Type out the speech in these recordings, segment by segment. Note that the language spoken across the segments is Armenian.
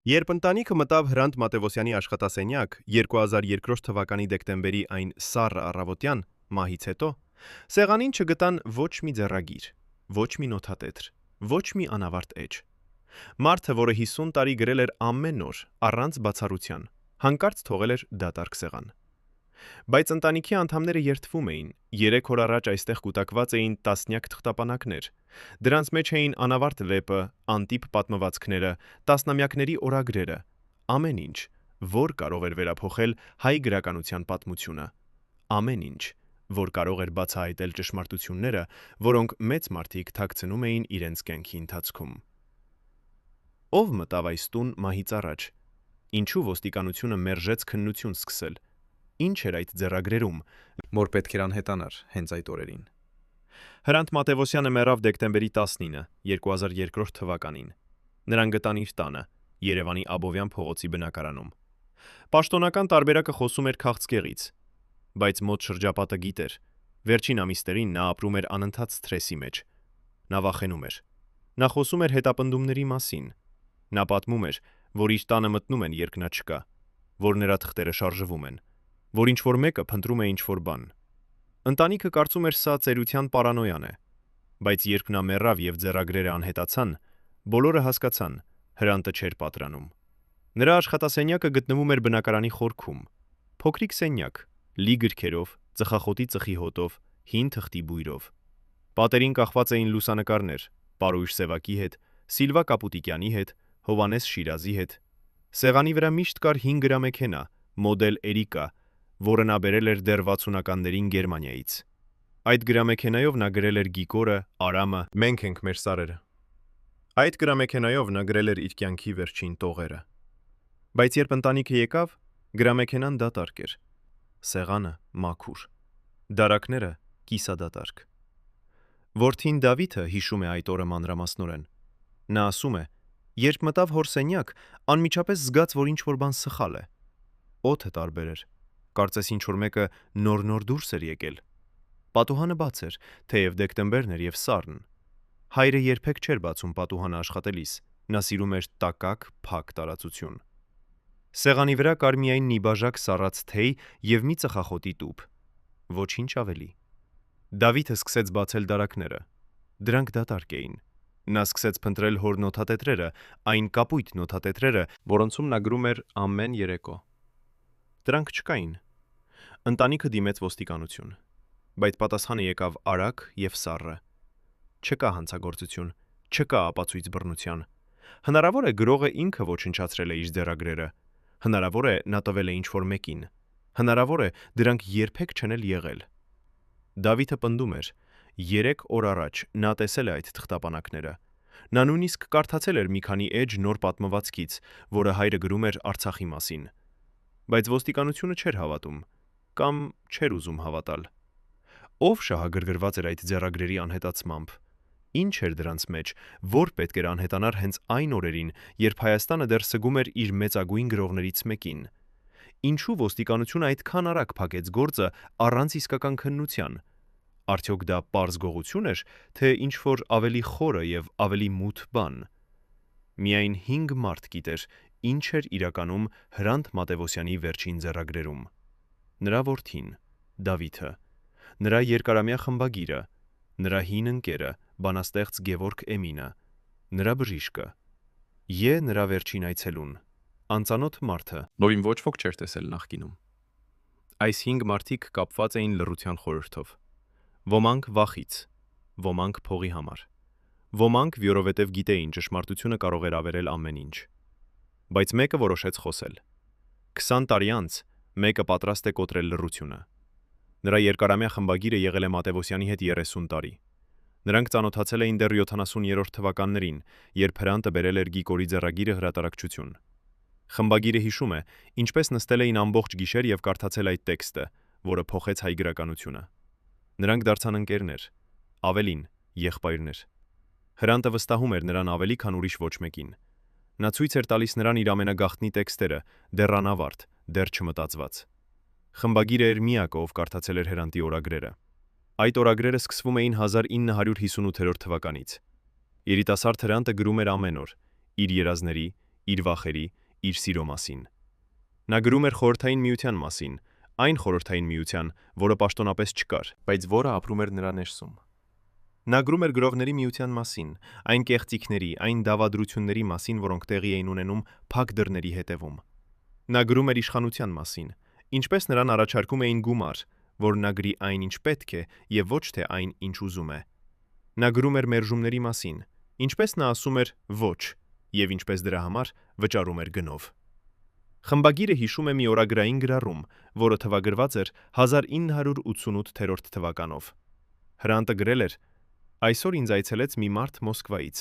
Երբ ընտանիքը մտավ Հրանտ Մատևոսյանի աշխատասենյակ 2002 թվականի դեկտեմբերի այն սառը առավոտյան, մահից հետո, սեղանին չգտան ոչ մի ձեռագիր, ոչ մի նոթատետր, ոչ մի անավարտ էջ։ Մարդը, որը 50 տարի գրել էր ամեն օր, առանց բացառության, հանկարծ թողել էր դատարկ սեղան։ Բայց ընտանիքի անդամները երդվում էին, 3 օր առաջ այստեղ կուտակված էին տասնյակ թղթապանակներ։ Դրանց մեջ էին անավարտ վեպը, անտիպ պատմվածքները, տասնամյակների օրագրերը, ամեն ինչ, որ կարող էր վերափոխել հայ գրականության պատմությունը, ամեն ինչ, որ կարող էր բացահայտել ճշմարտությունները, որոնք մեծ մարդիկ թաքցնում էին իրենց կյանքի ընթացքում։ Ով մտավ այս տուն մահից առաջ։ Ինչու ոստիկանությունը մերժեց քննություն սկսել։ Ինչ էր այդ ձեռագրերում, որ պետք էր անհետանար հենց այդ օրերին։ Հրանտ Մատևոսյանը մեռավ դեկտեմբերի 19, 2002 թվականին։ Նրան գտան իր տանը, Երևանի Աբովյան փողոցի բնակարանում։ Պաշտոնական տարբերակը խոսում էր քաղցկեղից, բայց մոտ շրջապատը գիտեր։ Վերջին ամիսներին նա ապրում էր անընդհատ սթրեսի մեջ։ Նա վախենում էր։ Նա խոսում էր հետապնդումների մասին։ Նա պատմում էր, որ իր տանը մտնում են երկնա չկա, որ նրա թղթերը շարժվում են, որ ինչ-որ մեկը փնտրում է ինչ-որ բան։ Ընտանիքը կարծում էր սա ծերության պարանոյան է, բայց երբ նա մեռավ եւ ձեռագրերը անհետացան, բոլորը հասկացան, Հրանտը չէր պատրանում։ Նրա աշխատասենյակը գտնվում էր բնակարանի խորքում։ Փոքրիկ սենյակ, լի գրքերով, ծխախոտի ծխի հոտով, հին թղթի բույրով։ Պատերին կախված էին լուսանկարներ Պարույր Սևակի հետ, Սիլվա Կապուտիկյանի հետ, Հովանես Շիրազի հետ։ Սեղանի վրա միշտ կար 5 գրամեքենա, մոդել Էրիկա, որը նա բերել էր դեռ 60-ականներին Գերմանիայից։ Այդ գրամեքենայով նա գրել էր Գիկորը, Արամը, Մենք ենք մեր սարերը։ Այդ գրամեքենայով նա գրել էր իր կյանքի վերջին տողերը։ Բայց երբ ընտանիքը եկավ, գրամեքենան դատարկ էր։ Սեղանը մաքուր։ Դարակները կիսադատարկ։ Որդին Դավիթը հիշում է այդ օրը մանրամասնորեն։ Նա ասում է. երբ մտավ հոր սենյակ, անմիջապես զգաց, որ ինչ-որ բան սխալ է։ Օդը տարբեր էր։ Կարծես ինչ-որ մեկը նոր դուրս էր եկել։ Պատուհանը բաց էր, թեև դեկտեմբերն էր եւ սառն։ Հայրը երբեք չէր բացում պատուհանը աշխատելիս, նա սիրում էր տակակ, փակ տարածություն։ Սեղանի վրա կար միայն նիբաժակ սառած թեյ եւ մի ծխախոտի տուփ։ Ոչինչ ավելի։ Դավիթը սկսեց բացել դարակները։ Դրանք դատարկ էին։ Նա սկսեց փնտրել հոր նոթատետրերը, այն կապույտ նոթատետրերը, որոնցում նա գրում էր ամեն երեկո։ Դրանք չկային։ Ընտանիքը դիմեց ոստիկանություն, բայց պատասխանը եկավ արագ եւ սառը։ Չկա հանցագործություն, չկա ապացույց բռնության։ Հնարավոր է գրողը ինքը ոչնչացրել է իր ձեռագրերը։ Հնարավոր է նա տվել է ինչ-որ մեկին։ Հնարավոր է դրանք երբեք չեն էլ եղել։ Դավիթը պնդում էր. 3 օր առաջ նա տեսել է այդ թղթապանակները։ Նա նույնիսկ կարդացել էր մի քանի էջ նոր պատմվածքից, որը հայրը գրում էր Արցախի մասին։ Բայց ոստիկանությունը չէր հավատում, կամ չէր ուզում հավատալ։ Ով շահագրգռված էր այդ ձեռագրերի անհետացմամբ։ Ինչ էր դրանց մեջ, որ պետք էր անհետանար հենց այն օրերին, երբ Հայաստանը դեռ սգում էր իր մեծագույն գրողներից մեկին։ Ինչու ոստիկանությունը այդքան արագ փակեց գործը առանց իսկական քննության։ Արդյոք դա պարզ գողություն էր, թե ինչ-որ ավելի խորը եւ ավելի մութ բան։ Միայն 5 մարդ գիտեր, ինչ էր իրականում Հրանտ Մատևոսյանի վերջին ձեռագրերում։ Նրա որդին, Դավիթը, նրա երկարամյա խմբագիրը, նրա հին ընկերը, բանաստեղծ Գևորգ Էմինը, նրա բժիշկը, նրա վերջին այցելուն, անծանոթ մարդը, որին ոչ ոք չէր տեսել նախկինում։ Այս 5 մարդիկ կապված էին լռության խորհրդով։ Ոմանք վախից, ոմանք փողի համար, ոմանք որովհետև գիտեին ճշմարտությունը կարող էր ավերել ամեն ինչ։ Բայց մեկը որոշեց խոսել։ 20 տարի անց մեկը պատրաստ է կոտրել լռությունը։ Նրա երկարամյա խմբագիրը եղել է Մատևոսյանի հետ 30 տարի։ Նրանք ծանոթացել էին դեռ 70-րդ թվականներին, երբ Հրանտը բերել էր Գիկորի ձեռագիրը հրատարակչություն։ Խմբագիրը հիշում է, ինչպես նստել էին ամբողջ գիշեր եւ կարդացել այդ տեքստը, որը փոխեց հայ գրականությունը։ Նրանք դարձան ընկերներ, ավելին, եղբայրներ։ Հրանտը վստահում էր նրան ավելի, քան ուրիշ ոչ մեկին։ Նա ցույց էր տալիս նրան իր ամենագաղտնի տեքստերը, դեռ անավարտ, դեռ չմտածված։ Խմբագիրը էր միակը, ով կարդացել էր Հրանտի օրագրերը։ Այդ օրագրերը սկսվում էին 1958 թվականից։ Երիտասարդ Հրանտը գրում էր ամեն օր՝ իր երազների, իր վախերի, իր սիրո մասին։ Նա գրում էր Խորհրդային Միության մասին, այն Խորհրդային Միության, որը պաշտոնապես չկար, բայց որը ապրում էր նրա ներսում։ Նա գրում էր Գրողների Միության մասին, այն կեղծիքների, այն դավադրությունների մասին, որոնք տեղի էին ունենում փակ դռների հետևում։ Նա գրում էր իշխանության մասին, ինչպես նրան առաջարկում էին գումար, որ նա գրի այն, ինչ պետք է, եւ ոչ թե այն, ինչ ուզում է։ Նա գրում էր մերժումների մասին, ինչպես նա ասում էր ոչ, եւ ինչպես դրա համար վճարում էր գնով։ Խմբագիրը հիշում է մի օրագրային գրառում, որը թվագրված էր 1988 թվականով։ Հրանտը գրել էր. «Այսօր ինձ այցելեց մի մարդ Մոսկվայից։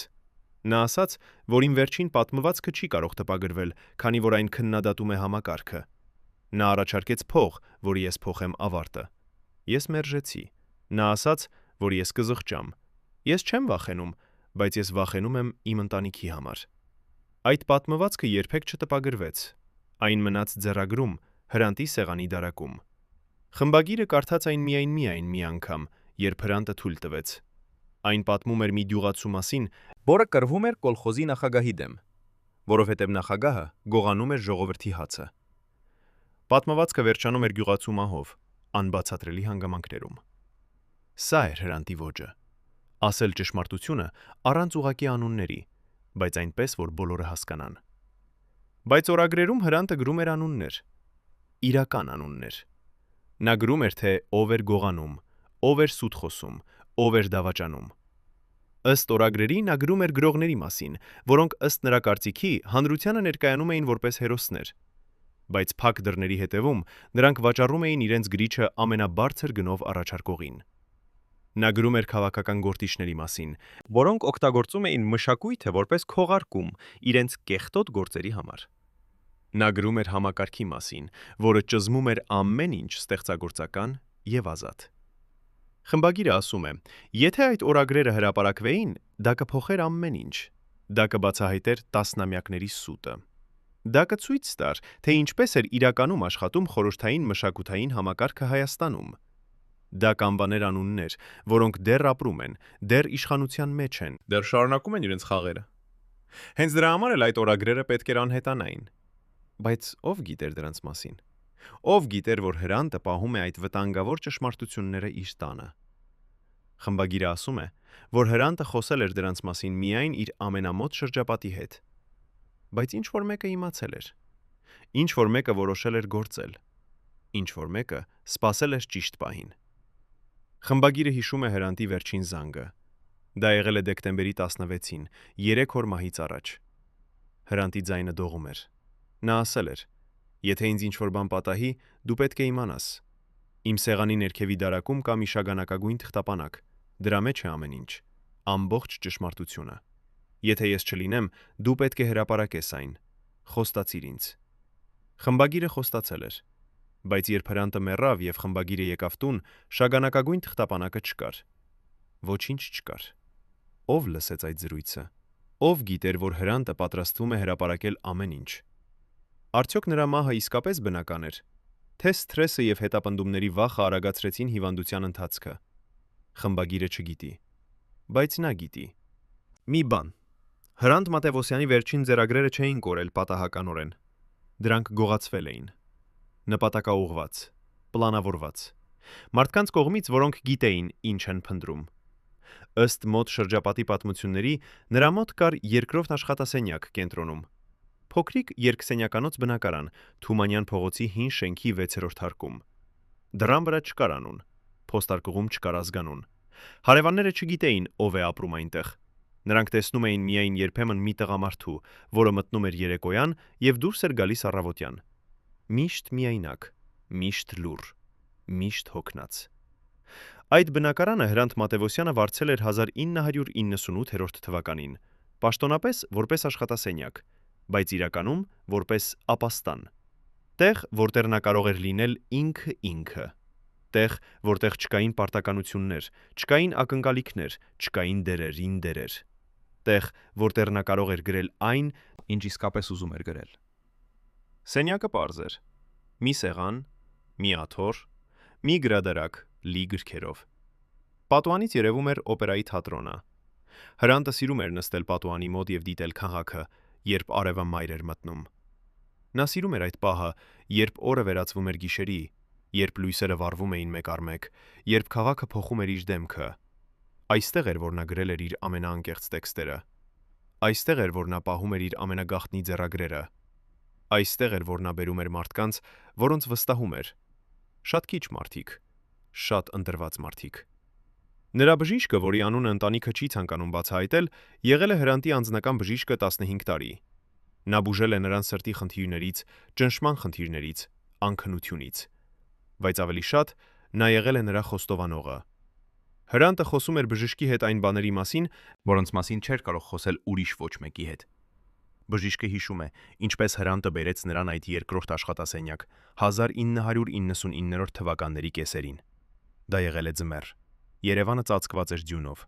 Նա ասաց, որ իմ վերջին պատմվածքը չի կարող տպագրվել, քանի որ այն քննադատում է համակարգը։ Նա առաջարկեց փող, որ ես փոխեմ ավարտը։ Ես մերժեցի։ Նա ասաց, որ ես կզղջամ։ Ես չեմ վախենում, բայց ես վախենում եմ իմ ընտանիքի համար»։ Այդ պատմվածքը երբեք չտպագրվեց։ Այն մնաց ձեռագրում, Հրանտի սեղանի դարակում։ Խմբագիրը կարդաց այն միայն մի անգամ, երբ Հրանտը թույլ տվեց։ Այն պատմում էր մի գյուղացու մասին, որը կռվում էր կոլխոզի նախագահի դեմ, որովհետև նախագահը գողանում էր ժողովրդի հացը։ Պատմվածքը վերջանում էր գյուղացու մահով, անբացատրելի հանգամանքներում։ Սա էր Հրանտի ոճը։ Ասել ճշմարտությունը առանց ուղղակի անունների, բայց այնպես, որ բոլորը հասկանան։ Բայց օրագրերում Հրանտը գրում էր անուններ, իրական անուններ։ Նա գրում էր, թե ով էր գողանում, ով էր սուտ խոսում, ով էր դավաճանում։ Ըստ օրագրերի նա գրում էր գրողների մասին, որոնք ըստ նրա կարծիքի հանրությանը ներկայանում էին որպես հերոսներ։ Բայց փակ դռների հետևում նրանք վաճառում էին իրենց գրիչը ամենաբարձր գնով առաջարկողին։ Նա գրում էր քաղաքական գործիչների մասին, որոնք օգտագործում էին մշակույթը որպես քողարկում իրենց կեղտոտ գործերի համար։ Նա գրում էր համակարգի մասին, որը ճզմում էր ամեն ինչ ստեղծագործական եւ ազատ։ Խմբագիրը ասում է. եթե այդ օրագրերը հրապարակվեին, դա կփոխեր ամեն ինչ։ Դա կբացահայտեր տասնամյակների սուտը։ Դա կցույց տար, թե ինչպես էր իրականում աշխատում խորհրդային մշակութային համակարգը Հայաստանում։ Դա կանվաներ անուններ, որոնք դեռ ապրում են, դեռ իշխանության մեջ են, դեռ շարունակում են իրենց խաղերը։ Հենց դրա համար էլ այդ օրագրերը պետք էր անհետանային։ Բայց ով գիտեր դրանց մասին։ Ով գիտեր, որ Հրանտը պահում է այդ վտանգավոր ճշմարտությունները իր տանը։ Խմբագիրը ասում է, որ Հրանտը խոսել էր դրանց մասին միայն իր ամենամոտ շրջապատի հետ։ Բայց ինչ որ մեկը իմացել էր։ Ինչ որ մեկը որոշել էր գործել։ Ինչ որ մեկը սպասել էր ճիշտ պահին։ Խմբագիրը հիշում է Հրանտի վերջին զանգը։ Դա եղել է դեկտեմբերի 16-ին, 3 օր մահից առաջ։ Հրանտի ձայնը դողում էր։ Նա ասել էր. «Եթե ինձ ինչ-որ բան պատահի, դու պետք է իմանաս։ Իմ սեղանի ներքևի դարակում կա մի շագանակագույն թղթապանակ, դրա մեջ է ամեն ինչ, ամբողջ ճշմարտությունը։ Եթե ես չլինեմ, դու պետք է հրապարակես այն։ Խոստացիր ինձ»։ Խմբագիրը խոստացել էր, բայց երբ Հրանտը մեռավ եւ խմբագիրը եկավ տուն, շագանակագույն թղթապանակը չկար։ Ոչինչ չկար։ Ով լսեց այդ զրույցը։ Ով գիտեր, որ Հրանտը պատրաստվում է հրապարակել ամեն ինչ։ Արդյոք նրա մահը իսկապես բնական էր, թե սթրեսը եւ հետապնդումների վախը արագացրեցին հիվանդության ընթացքը։ Խմբագիրը չգիտի, բայց նա գիտի։ Մի բան. Հրանտ Մատևոսյանի վերջին ձեռագրերը չէին կորել պատահականորեն։ Դրանք գողացվել էին։ Նպատակաուղղված, պլանավորված։ Մարդկանց կողմից, որոնք գիտեին ինչ են փնտրում։ Ըստ մոտ շրջապատի պատմությունների, նրա մոտ կար երկրորդ աշխատասենյակ կենտրոնում։ Փոքրիկ երկսենյականոց բնակարան, Թումանյան փողոցի հին շենքի 6-րդ հարկում։ Դռան վրա չկար անուն, փոստարկղում չկար ազգանուն։ Հարևանները չգիտեին, ով է ապրում այնտեղ։ Նրանք տեսնում էին միայն երբեմն մի տղամարդու, որը մտնում էր երեկոյան եւ դուրս էր գալիս առավոտյան։ Միշտ միայնակ, միշտ լուռ, միշտ հոգնած։ Այդ բնակարանը Հրանտ Մատևոսյանը վարձել էր 1998 թվականին, պաշտոնապես որպես աշխատասենյակ, բայց իրականում որպես ապաստան։ Տեղ, որտեղ նա կարող էր լինել ինքը։ Տեղ, որտեղ չկային պարտականություններ, չկային ակնկալիքներ, չկային դերեր։ Տեղ, որտեղ նա կարող էր գրել այն, ինչ իսկապես ուզում էր գրել։ Սենյակը պարզ էր։ Մի սեղան, մի աթոռ, մի գրադարակ լի գրքերով։ Պատուհանից երևում էր օպերայի թատրոնը։ Հրանտը սիրում էր նստել պատուհանի մոտ եւ դիտել քաղաքը, երբ արևը մայր էր մտնում։ Նա սիրում էր այդ պահը, երբ օրը վերածվում էր գիշերի, երբ լույսերը վառվում էին մեկ առ մեկ, երբ քաղաքը փոխում էր իր դեմքը։ Այստեղ էր, որ նա գրել էր իր ամենաանկեղծ տեքստերը։ Այստեղ էր, որ նա պահում էր իր ամենագաղտնի ձեռագրերը։ Այստեղ էր, որ նա բերում էր մարդկանց, որոնց վստահում էր։ Շատ քիչ մարդիկ, շատ ընտրված մարդիկ։ Նրա բժիշկը, որի անունը ընտանիքը չի ցանկանում բացահայտել, եղել է Հրանտի անձնական բժիշկը 15 տարի։ Նա բուժել է նրան սրտի խնդիրներից, ճնշման խնդիրներից, անքնությունից։ Բայց ավելի շատ նա եղել է նրա խոստովանողը։ Հրանտը խոսում էր բժշկի հետ այն բաների մասին, որոնց մասին չէր կարող խոսել ուրիշ ոչ մեկի հետ։ Բժիշկը հիշում է, ինչպես Հրանտը բերեց նրան այդ երկրորդ աշխատասենյակ 1999 թվականների կեսերին։ Դա եղել է ձմեռ։ Երևանը ծածկված էր ձյունով։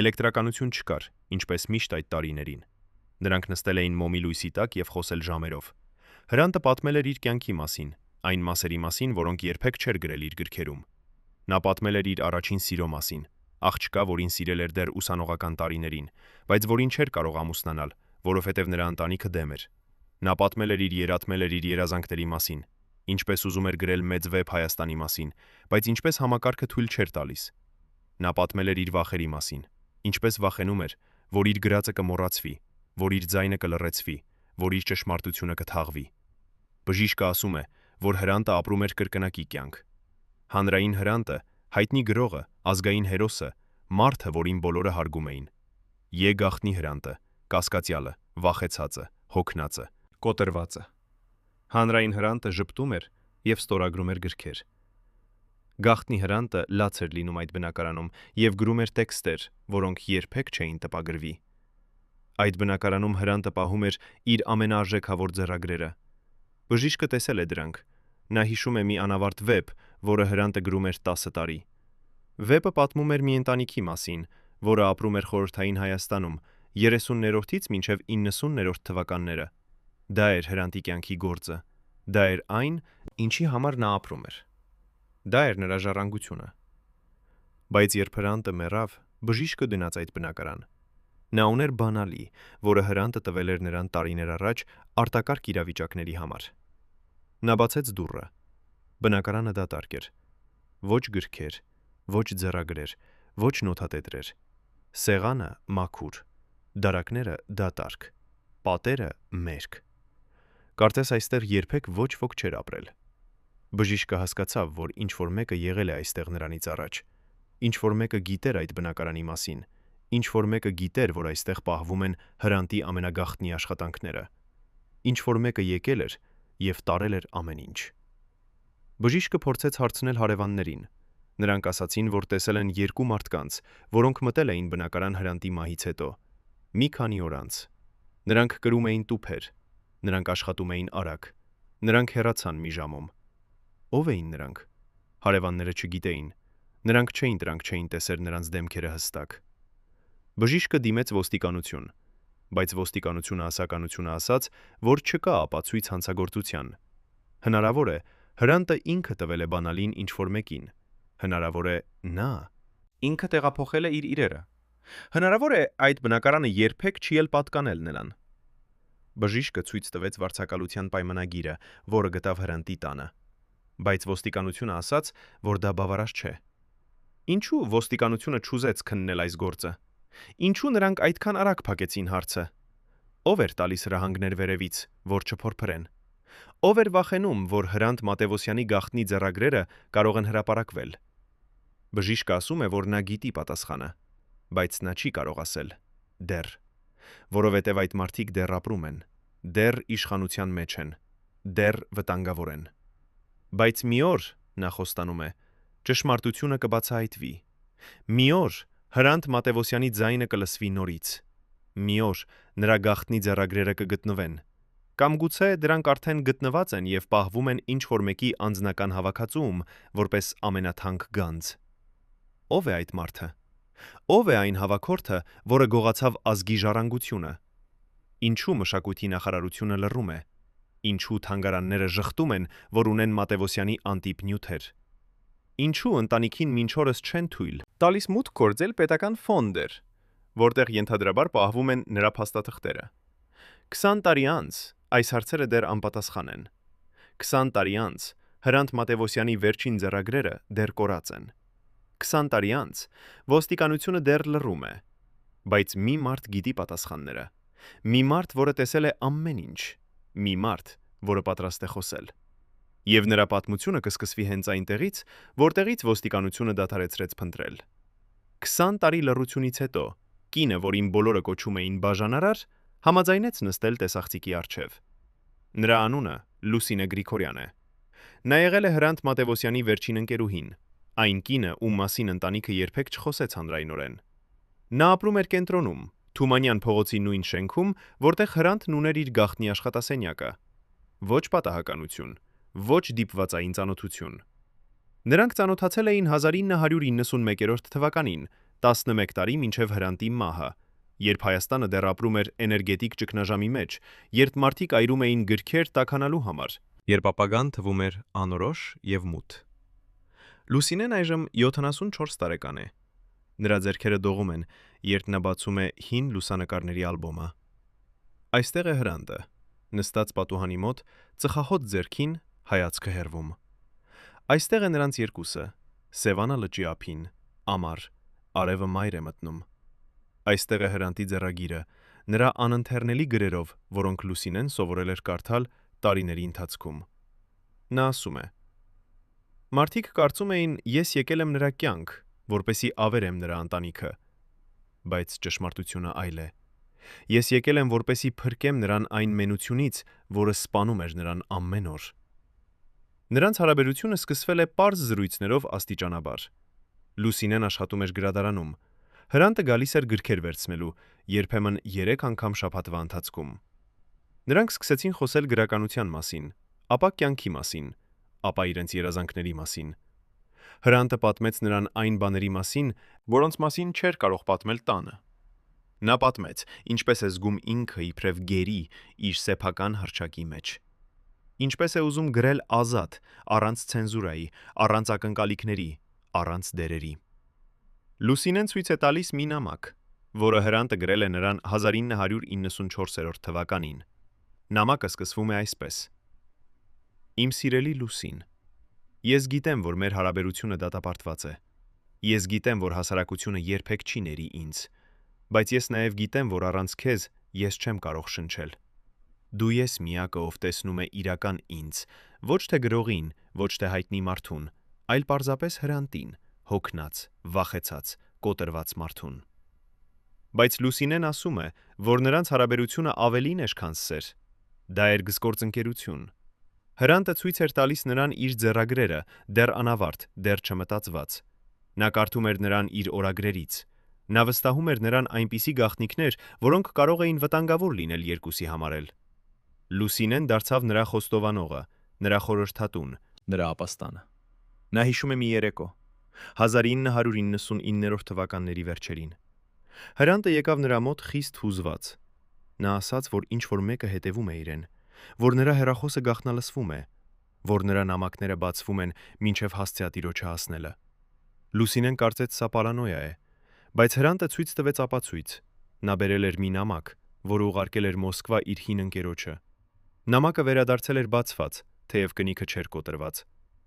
Էլեկտրականություն չկար, ինչպես միշտ այդ տարիներին։ Նրանք նստել էին մոմի լույսի տակ եւ խոսել ժամերով։ Հրանտը պատմել էր իր կյանքի մասին, այն մասերի մասին, որոնք երբեք չէր գրել իր գրքերում։ Նա պատմել էր իր առաջին սիրո մասին, աղջկա, որին սիրել էր դեռ ուսանողական տարիներին, բայց որին չէր կարող ամուսնանալ, որովհետև նրա ընտանիքը դեմ էր։ Նա պատմել էր իր երազանքների մասին, ինչպես ուզում էր գրել մեծ վեպ Հայաստանի մասին, բայց ինչպես համակարգը թույլ չէր տալիս։ Նա պատմել էր իր վախերի մասին, ինչպես վախենում էր, որ իր գրածը կմոռացվի, որ իր ձայնը կլռեցվի, որ իր ճշմարտությունը կթաղվի։ Բժիշկը ասում է, որ Հրանտը ապրում էր կրկնակի կյանք։ Հանրային Հրանտը, հայտնի գրողը, ազգային հերոսը, մարդը, որին բոլորը հարգում էին։ Գաղտնի Հրանտը, կասկածյալը, վախեցածը, հոգնածը, կոտրվածը։ Հանրային Հրանտը ժպտում էր եւ ստորագրում էր գրքեր։ Գաղտնի Հրանտը լաց էր լինում այդ բնակարանում եւ գրում էր տեքստեր, որոնք երբեք չէին տպագրվի։ Այդ բնակարանում Հրանտը պահում էր իր ամենաարժեքավոր ձեռագրերը։ Բժիշկը տեսել է դրանք։ Նա հիշում է մի անավարտ վեպ, որը Հրանտը գրում էր 10 տարի։ Վեպը պատմում էր մի ընտանիքի մասին, որը ապրում էր խորհրդային Հայաստանում 30-րդից մինչև 90-րդ թվականները։ Դա էր Հրանտի կյանքի գործը։ Դա էր այն, ինչի համար նա ապրում էր։ Դա էր նրա ժառանգությունը։ Բայց երբ Հրանտը մեռավ, բժիշկը դնաց այդ բնակարան։ Նա ուներ բանալի, որը Հրանտը տվել էր նրան տարիներ առաջ արտակարգ իրավիճակների համար։ Նա բացեց դուռը։ Բնակարանը դատարկ էր։ Ոչ գրքեր, ոչ ձեռագրեր, ոչ նոթատետրեր։ Սեղանը մաքուր, դարակները դատարկ, պատերը մերկ։ Կարծես այստեղ երբեք ոչ ոք չէր ապրել։ Բժիշկը հասկացավ, որ ինչ-որ մեկը եղել է այստեղ նրանից առաջ։ Ինչ-որ մեկը գիտեր այդ բնակարանի մասին, ինչ-որ մեկը գիտեր, որ այստեղ պահվում են Հրանտի ամենագաղտնի աշխատանքները։ Ինչ-որ մեկը եկել էր եւ տարել էր ամեն ինչ։ Բժիշկը փորձեց հարցնել հարևաններին։ Նրանք ասացին, որ տեսել են երկու մարդկանց, որոնք մտել էին բնակարան Հրանտի մահից հետո։ Մի քանի օր անց։ Նրանք կրում էին տուփեր։ Նրանք աշխատում էին արագ։ Նրանք հեռացան մի ժամում։ Ո՞վ էին նրանք։ Հարևանները չգիտեին։ Նրանք չէին տեսել նրանց դեմքերը հստակ։ Բժիշկը դիմեց ոստիկանություն, բայց ոստիկանությունը ասաց, որ չկա ապացույց հանցագործության։ Հնարավոր է, Հրանտը ինքը տվել է բանալին ինչ-որ մեկին։ Հնարավոր է, նա ինքը տեղափոխել է իր իրերը։ Հնարավոր է, այդ բնակարանը երբեք չի էլ պատկանել նրան։ Բժիշկը ցույց տվեց վարձակալության պայմանագիրը, որը գտավ Հրանտի տանը։ Բայց ոստիկանությունը ասաց, որ դա բավարար չէ։ Ինչու ոստիկանությունը չուզեց քննել այս գործը։ Ինչու նրանք այդքան արագ փակեցին հարցը։ Ո՞վ էր տալիս հրահանգներ վերևից, որ չփորփրեն։ Ո՞վ էր վախենում, որ Հրանտ Մատևոսյանի գաղտնի ձեռագրերը կարող են հրապարակվել։ Բժիշկը ասում է, որ նա գիտի պատասխանը, բայց նա չի կարող ասել դեռ, որովհետև այդ մարդիկ դեռ ապրում են, դեռ իշխանության մեջ են, դեռ վտանգավոր են։ Բայց մի օր, նա խոստանում է, ճշմարտությունը կբացահայտվի։ Մի օր Հրանտ Մատևոսյանի ձայնը կլսվի նորից։ Մի օր նրա գաղտնի ձեռագրերը կգտնվեն։ Կամ գուցե դրանք արդեն գտնված են եւ պահվում են ինչ-որ մեկի անձնական հավաքածուում, որպես ամենաթանկ գանձ։ Ո՞վ է այդ մարդը։ Ո՞վ է այն հավաքորդը, որը գողացավ ազգի ժառանգությունը։ Ինչու մշակույթի նախարարությունը լռում է։ Ինչու թանգարանները ժխտում են, որ ունեն Մատևոսյանի անտիպ նյութեր։ Ինչու ընտանիքին մինչ օրս չեն թույլ տալիս մուտք գործել պետական ֆոնդեր, որտեղ ենթադրաբար պահվում են նրա փաստաթղթերը։ 20 տարի անց այս հարցերը դեռ անպատասխան են։ 20 տարի անց Հրանտ Մատևոսյանի վերջին ձեռագրերը դեռ կորած են։ 20 տարի անց ոստիկանությունը դեռ լռում է, բայց մի մարդ գիտի պատասխանները։ Մի մարդ, որը տեսել է ամեն ինչ, մի մարդ, որը պատրաստ է խոսել։ Եվ նրա պատմությունը կսկսվի հենց այնտեղից, որտեղից ոստիկանությունը դադարեցրեց փնտրել։ 20 տարի լռությունից հետո կինը, որին բոլորը կոչում էին բաժանարար, համաձայնեց նստել տեսախցիկի առջև։ Նրա անունը Լուսինե Գրիգորյան է։ Նա եղել է Հրանտ Մատևոսյանի վերջին ընկերուհին, այն կինը, ում մասին ընտանիքը երբեք չխոսեց հանրայնորեն։ Նա ապրում էր կենտրոնում, Թումանյան փողոցի նույն շենքում, որտեղ Հրանտն ուներ իր գաղտնի աշխատասենյակը։ Ոչ պատահականություն, ոչ դիպվածային ծանոթություն։ Նրանք ծանոթացել էին 1991 թվականին, 11 տարի մինչև Հրանտի մահը, երբ Հայաստանը դեռ ապրում էր էներգետիկ ճգնաժամի մեջ, երբ մարդիկ այրում էին գրքեր տաքանալու համար, երբ ապագան թվում էր անորոշ եւ մութ։ Լուսինեն այժմ 74 տարեկան է։ Նրա ձեռքերը դողում են, երբ նա բացում է հին լուսանկարների ալբոմը։ Այստեղ է Հրանտը, նստած պատուհանի մոտ, ծխախոտ ձեռքին, հայացքը հեռվում։ Այստեղ է նրանց երկուսը, Սևանա լճի ափին, ամառ, արևը մայր է մտնում։ Այստեղ է Հրանտի ձեռագիրը, նրա անընթեռնելի գրերով, որոնք Լուսինեն սովորել էր կարդալ տարիների ընթացքում։ Նա ասում է. Մարդիկ կարծում էին, ես եկել եմ նրա կյանք, որպեսի ավերեմ նրա ընտանիքը, բայց ճշմարտությունը այլ է։ Ես եկել եմ, որպեսի փրկեմ նրան այն մենությունից, որը սպանում էր նրան ամեն օր։ Նրանց հարաբերությունը սկսվել է պարզ զրույցներով աստիճանաբար։ Լուսինեն աշխատում էր գրադարանում։ Հրանտը գալիս էր գրքեր վերցնելու, երբեմն 3 անգամ շաբաթվա ընթացքում։ Նրանք սկսեցին խոսել գրականության մասին, ապա կյանքի մասին, ապա իրենց երազանքների մասին։ Հրանտը պատմեց նրան այն բաների մասին, որոնց մասին չէր կարող պատմել տանը։ Նա պատմեց, ինչպես է զգում ինքը իբրև գերի իր սեփական հռչակի մեջ։ Ինչպես է ուզում գրել ազատ, առանց ցենզուրայի, առանց ակնկալիքների, առանց դերերի։ Լուսինեն ցույց է տալիս մի նամակ, որը Հրանտը գրել է նրան 1994 թվականին։ Նամակը սկսվում է այսպես. Իմ սիրելի Լուսին, ես գիտեմ, որ մեր հարաբերությունը դատապարտված է։ Ես գիտեմ, որ հասարակությունը երբեք չի ների ինձ, բայց ես նաև գիտեմ, որ առանց քեզ ես չեմ կարող շնչել։ Դու ես միակը, ով տեսնում է իրական ինձ, ոչ թե գրողին, ոչ թե հայտնի մարդուն, այլ պարզապես Հրանտին, հոգնած, վախեցած, կոտրված մարդուն։ Բայց Լուսինեն ասում է, որ նրանց հարաբերությունը ավելին է, քան սեր։ Դա էր գործընկերություն։ Հրանտը ցույց էր տալիս նրան իր ձեռագրերը, դեռ անավարտ, դեռ չմտածված։ Նա կարդում էր նրան իր օրագրերից։ Նա վստահում էր նրան այնպիսի գաղտնիքներ, որոնք կարող էին վտանգավոր լինել երկուսի համար էլ։ Լուսինեն դարձավ նրա խոստովանողը, նրա խորհրդատուն, նրա ապաստանը։ Նա հիշում է մի երեկո, 1999 թվականների վերջերին։ Հրանտը եկավ նրա մոտ խիստ հուզված։ Նա ասաց, որ ինչ-որ մեկը հետևում է իրեն, որ նրա հեռախոսը գաղտնալսվում է, որ նրա նամակները բացվում են մինչև հասցեատիրոջը հասնելը։ Լուսինեն կարծեց սա պարանոյա է, բայց Հրանտը ցույց տվեց ապացույց։ Նա բերել էր մի նամակ, որը ուղարկել էր Մոսկվա իր հին ընկերոջը։ Նամակը վերադարձել էր բացված, թեև կնիքը չէր կոտրված։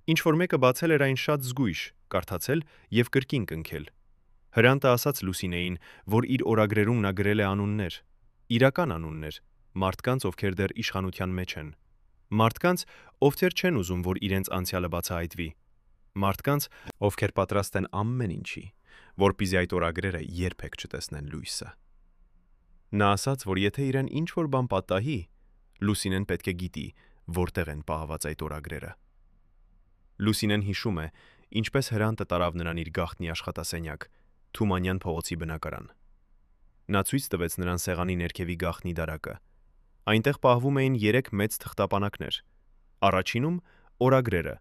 Ինչ-որ մեկը բացել էր այն շատ զգույշ, կարդացել եւ կրկին կնքել։ Հրանտը ասաց Լուսինեին, որ իր օրագրերում նա գրել է անուններ, իրական անուններ, մարդկանց, ովքեր դեռ իշխանության մեջ են։ Մարդկանց, ովքեր չեն ուզում, որ իրենց անցյալը բացահայտվի։ Մարդկանց, ովքեր պատրաստ են ամեն ինչի, որպեսզի այդ օրագրերը երբեք չտեսնեն լույսը։ Նա ասաց, որ եթե իրեն ինչ-որ բան պատահի, Լուսինեն պետք է գիտի, որտեղ են պահված այդ օրագրերը։ Լուսինեն հիշում է, ինչպես Հրանտը տարավ նրան իր գաղտնի աշխատասենյակ, Թումանյան փողոցի բնակարան։ Նա ցույց տվեց նրան սեղանի ներքևի գաղտնի դարակը։ Այնտեղ պահվում էին 3 մեծ թղթապանակներ։ Առաջինում օրագրերը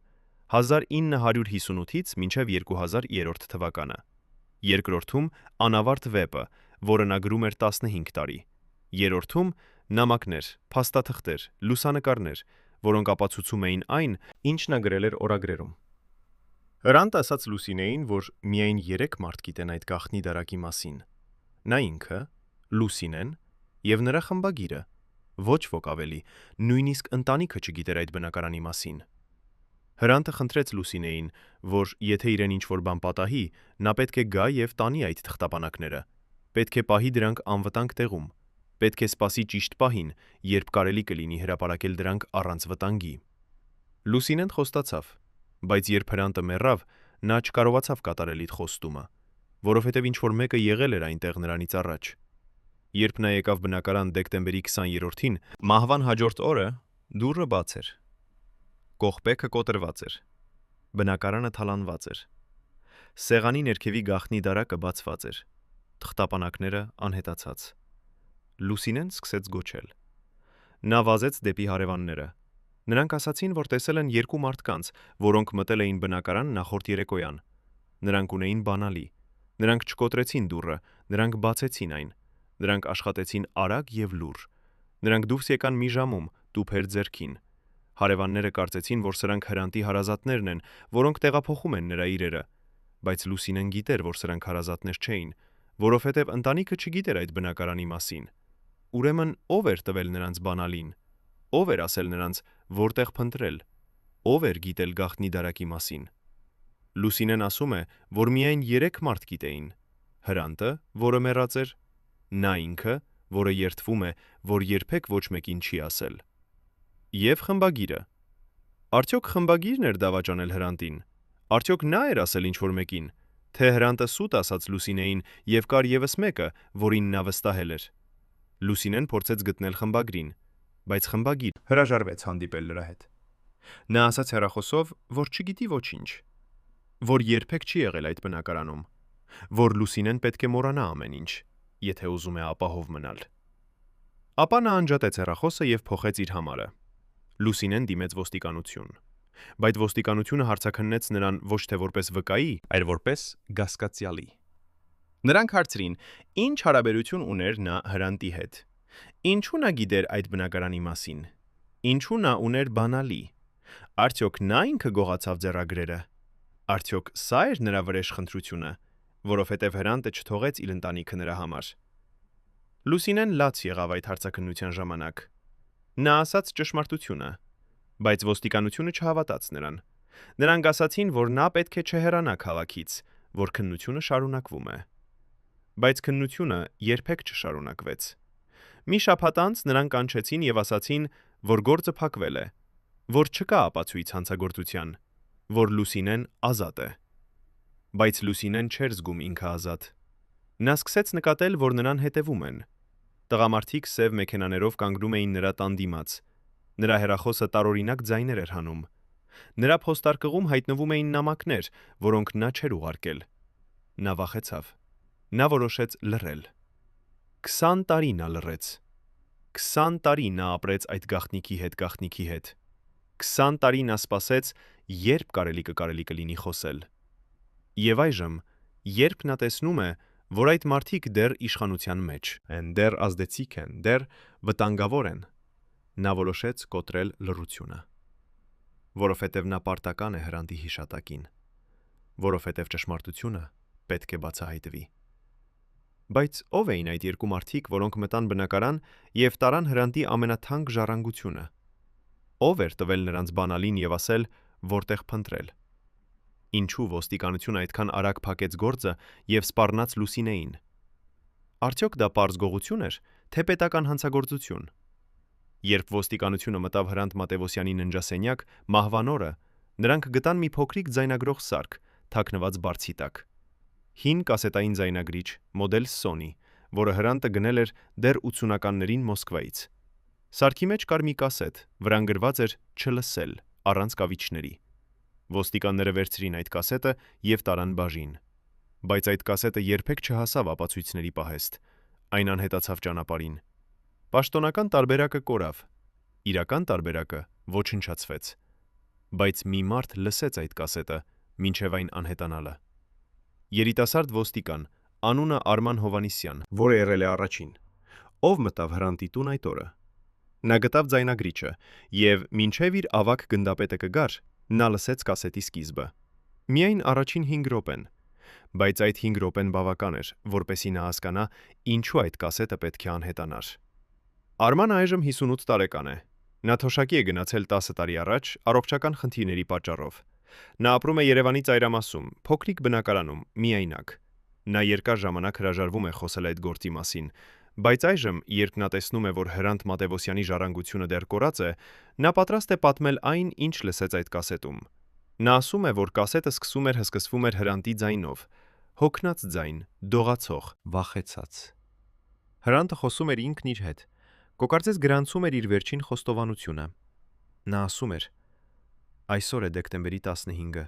1958-ից մինչև 2003 թվականը։ Երկրորդում անավարտ վեպը, որը նա գրում էր 15 տարի։ Երրորդում նամակներ, փաստաթղթեր, լուսանկարներ, որոնք ապացուցում էին այն, ինչ նա գրել էր օրագրերում։ Հրանտը ասաց Լուսինեին, որ միայն 3 մարդ գիտեն այդ գաղտնի դարակի մասին։ Նա ինքը, Լուսինեն եւ նրա խմբագիրը։ ոչ ոք ավելի, նույնիսկ ընտանիքը չգիտեր այդ բնակարանի մասին։ Հրանտը խնդրեց Լուսինեին, որ եթե իրեն ինչ-որ բան պատահի, նա պետք է գա եւ տանի այդ թղթապանակները։ Պետք է պահի դրանք անվտանգ տեղում։ Պետք է սպասի ճիշտ պահին, երբ կարելի կլինի հրապարակել դրանք առանց վտանգի։ Լուսինեն խոստացավ, բայց երբ Հրանտը մեռավ, նա չկարողացավ կատարել իր խոստումը, որովհետև ինչ-որ մեկը եղել էր այնտեղ նրանից առաջ։ Երբ նա եկավ բնակարան դեկտեմբերի 20-ին, մահվան հաջորդ օրը դուռը բաց էր։ Կողպեքը կոտրված էր։ Բնակարանը թալանված էր։ Սեղանի ներքևի գաղտնի դարակը բացված էր։ Թղթապանակները անհետացած։ Լուսինեն սկսեց գոչել։ Նա վազեց դեպի հարևանները։ Նրանք ասացին, որ տեսել են երկու մարդկանց, որոնք մտել էին բնակարան նախորդ երեկոյան։ Նրանք ունեին բանալի։ Նրանք չկոտրեցին դուռը, նրանք բացեցին այն։ Նրանք աշխատեցին արագ եւ լուռ։ Նրանք դուրս եկան մի ժամում, տուփեր ձեռքին։ Հարևանները կարծեցին, որ սրանք Հրանտի հարազատներն են, որոնք տեղափոխում են նրա իրերը, բայց Լուսինեն գիտեր, որ սրանք հարազատներ չէին, որովհետև ընտանիքը չգիտեր այդ բնակարանի մասին։ Ուրեմն ով էր տվել նրանց բանալին։ Ով էր ասել նրանց, որտեղ փնտրել։ Ով էր գիտել գաղտնի դարակի մասին։ Լուսինեն ասում է, որ միայն 3 մարդ գիտեին. Հրանտը, որը մեռած էր, նա ինքը, որը երդվում է, որ երբեք ոչ մեկին չի ասել, եւ խմբագիրը։ Արդյոք խմբագիրն էր դավաճանել Հրանտին։ Արդյոք նա էր ասել ինչ-որ մեկին, թե Հրանտը սուտ ասաց Լուսինեին եւ կար եւս մեկը, որին նա վստահել էր։ Լուսինեն փորձեց գտնել խմբագրին, բայց խմբագիր հրաժարվեց հանդիպել նրա հետ։ Նա ասաց հեռախոսով, որ չգիտի ոչինչ, որ երբեք չի եղել այդ բնակարանում, որ Լուսինեն պետք է մոռանա ամեն ինչ, եթե ուզում է ապահով մնալ։ Ապա նա անջատեց հեռախոսը եւ փոխեց իր համարը։ Լուսինեն դիմեց ոստիկանություն, բայց ոստիկանությունը հարցաքննեց նրան ոչ թե որպես վկայի, Այլ որպես գասկացյալի։ Նրանք հարցրին, ինչ հարաբերություն ուներ նա Հրանտի հետ։ ինչու նա գիտեր այդ բնակարանի մասին, ինչու նա ուներ բանալի, արդյոք նա ինքը գողացավ ձեռագրերը, արդյոք սա էր նրա վրեժ խնդրությունը, որովհետև Հրանտը չթողեց իր ընտանիքը նրա համար։ Լուսինեն լաց եղավ այդ հարցաքննության ժամանակ։ Նա ասաց ճշմարտությունը, բայց ոստիկանությունը չհավատաց նրան։ Նրանք ասացին, որ նա պետք է չհեռանա քաղաքից, որ քննությունը շարունակվում է։ Բայց քննությունը երբեք չշարունակվեց։ Մի շաբաթ անց նրանք կանչեցին եւ ասացին, որ գործը փակվել է, որ չկա ապացույց հանցագործության, որ Լուսինեն ազատ է։ Բայց Լուսինեն չէր զգում ինքը ազատ։ Նա սկսեց նկատել, որ նրան հետևում են։ Տղամարդիկ սև մեքենաներով կանգնում էին նրա տան դիմաց։ Նրա հեռախոսը տարօրինակ ձայներ էր հանում։ Նրա փոստարկղում հայտնվում էին նամակներ, որոնք նա չէր ուղարկել։ Նա վախեցավ։ Նա որոշեց լռել։ 20 տարի նա լռեց։ 20 տարի նա ապրեց այդ գաղտնիքի հետ։ 20 տարի նա սպասեց, երբ կարելի կլինի խոսել։ Եվ այժմ, երբ նա տեսնում է, որ այդ մարդիկ դեռ իշխանության մեջ Են դեռ ազդեցիկ են, դեռ վտանգավոր են, նա որոշեց կոտրել լռությունը, որովհետև նա պարտական է Հրանտի հիշատակին, որովհետև ճշմարտությունը պետք է բացահայտվի։ Բայց ով էին այդ երկու մարդիկ, որոնք մտան բնակարան եւ տարան Հրանտի ամենաթանկ ժառանգությունը։ Ով էր տվել նրանց բանալին եւ ասել, որտեղ փնտրել։ Ինչու ոստիկանությունը այդքան արագ փակեց գործը եւ սպառնաց Լուսինեին։ Արդյոք դա պարզ գողություն էր, թե պետական հանցագործություն։ Երբ ոստիկանությունը մտավ Հրանտ Մատևոսյանի ննջասենյակ մահվան օրը, նրանք գտան մի փոքրիկ ձայնագրող սարք, թաքնված բարձի տակ։ Հին կասետային ձայնագրիչ, մոդել Sony, որը Հրանտը գնել էր դեռ 80-ականներին Մոսկվայից։ Սարքի մեջ կար մի կասետ, վրան գրված էր «Չլսել» առանց կավիճների։ Ոստիկանները վերցրին այդ կասետը եւ տարան բաժին։ Բայց այդ կասետը երբեք չհասավ ապացույցների պահեստ։ Այն անհետացավ ճանապարհին։ Պաշտոնական տարբերակը կորավ։ Իրական տարբերակը ոչնչացվեց։ Բայց մի մարդ լսեց այդ կասետը, մինչև այն անհետանալը։ Երիտասարդ ոստիկան, անունը Արման Հովանիսյան, որը եղել է առաջին։ ով մտավ Հրանտի տուն այդ օրը։ Նա գտավ ձայնագրիչը եւ մինչև իր ավակ գնդապետը կգար, նա լսեց կասետի սկիզբը։ Միայն առաջին 5 րոպեն, բայց այդ 5 րոպեն բավական էր, որպեսզի նա հասկանա, ինչու այդ կասետը պետք է անհետանար։ Արմանը այժմ 58 տարեկան է։ Նա թոշակի է գնացել 10 տարի առաջ առողջական խնդիրների պատճառով։ Նա ապրում է Երևանի ծայրամասում, փոքրիկ բնակարանում, միայնակ։ Նա երկար ժամանակ հրաժարվում է խոսել այդ գործի մասին, բայց այժմ, երբ նա տեսնում է, որ Հրանտ Մատևոսյանի ժառանգությունը դեռ կորած է, նա պատրաստ է պատմել այն, ինչ լսեց այդ կասետում։ Նա ասում է, որ կասետը հսկսվում էր Հրանտի ձայնով, հոգնած ձայն, դողացող, վախեցած։ Հրանտը խոսում էր ինքն իր հետ։ Կոկարձես գրանցում էր իր վերջին խոստովանությունը։ Նա ասում էր. «Այսօր է դեկտեմբերի 15-ը,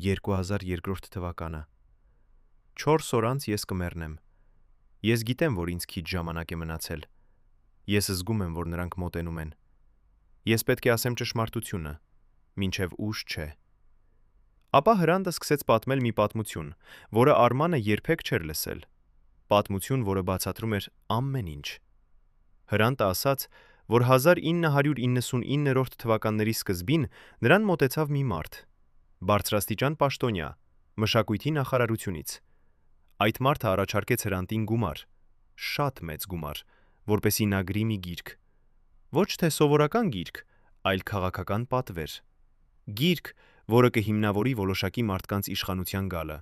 2002 թվականը։ 4 օր անց ես կմեռնեմ։ Ես գիտեմ, որ ինձ քիչ ժամանակ է մնացել։ Ես զգում եմ, որ նրանք մոտենում են։ Ես պետք է ասեմ ճշմարտությունը, մինչև ուշ չէ»։ Ապա Հրանտը սկսեց պատմել մի պատմություն, որը Արմանը երբեք չէր լսել։ Պատմություն, որը բացատրում էր ամեն ինչ։ Հրանտը ասաց, որ 1999 թվականների սկզբին նրան մոտեցավ մի մարդ, բարձրաստիճան պաշտոնյա, մշակույթի նախարարությունից։ Այդ մարդը առաջարկեց Հրանտին գումար, շատ մեծ գումար, որպեսզի նա գրի մի գիրք։ Ոչ թե սովորական գիրք, այլ քաղաքական պատվեր։ Գիրք, որը կհիմնավորի որոշակի մարդկանց իշխանության գալը։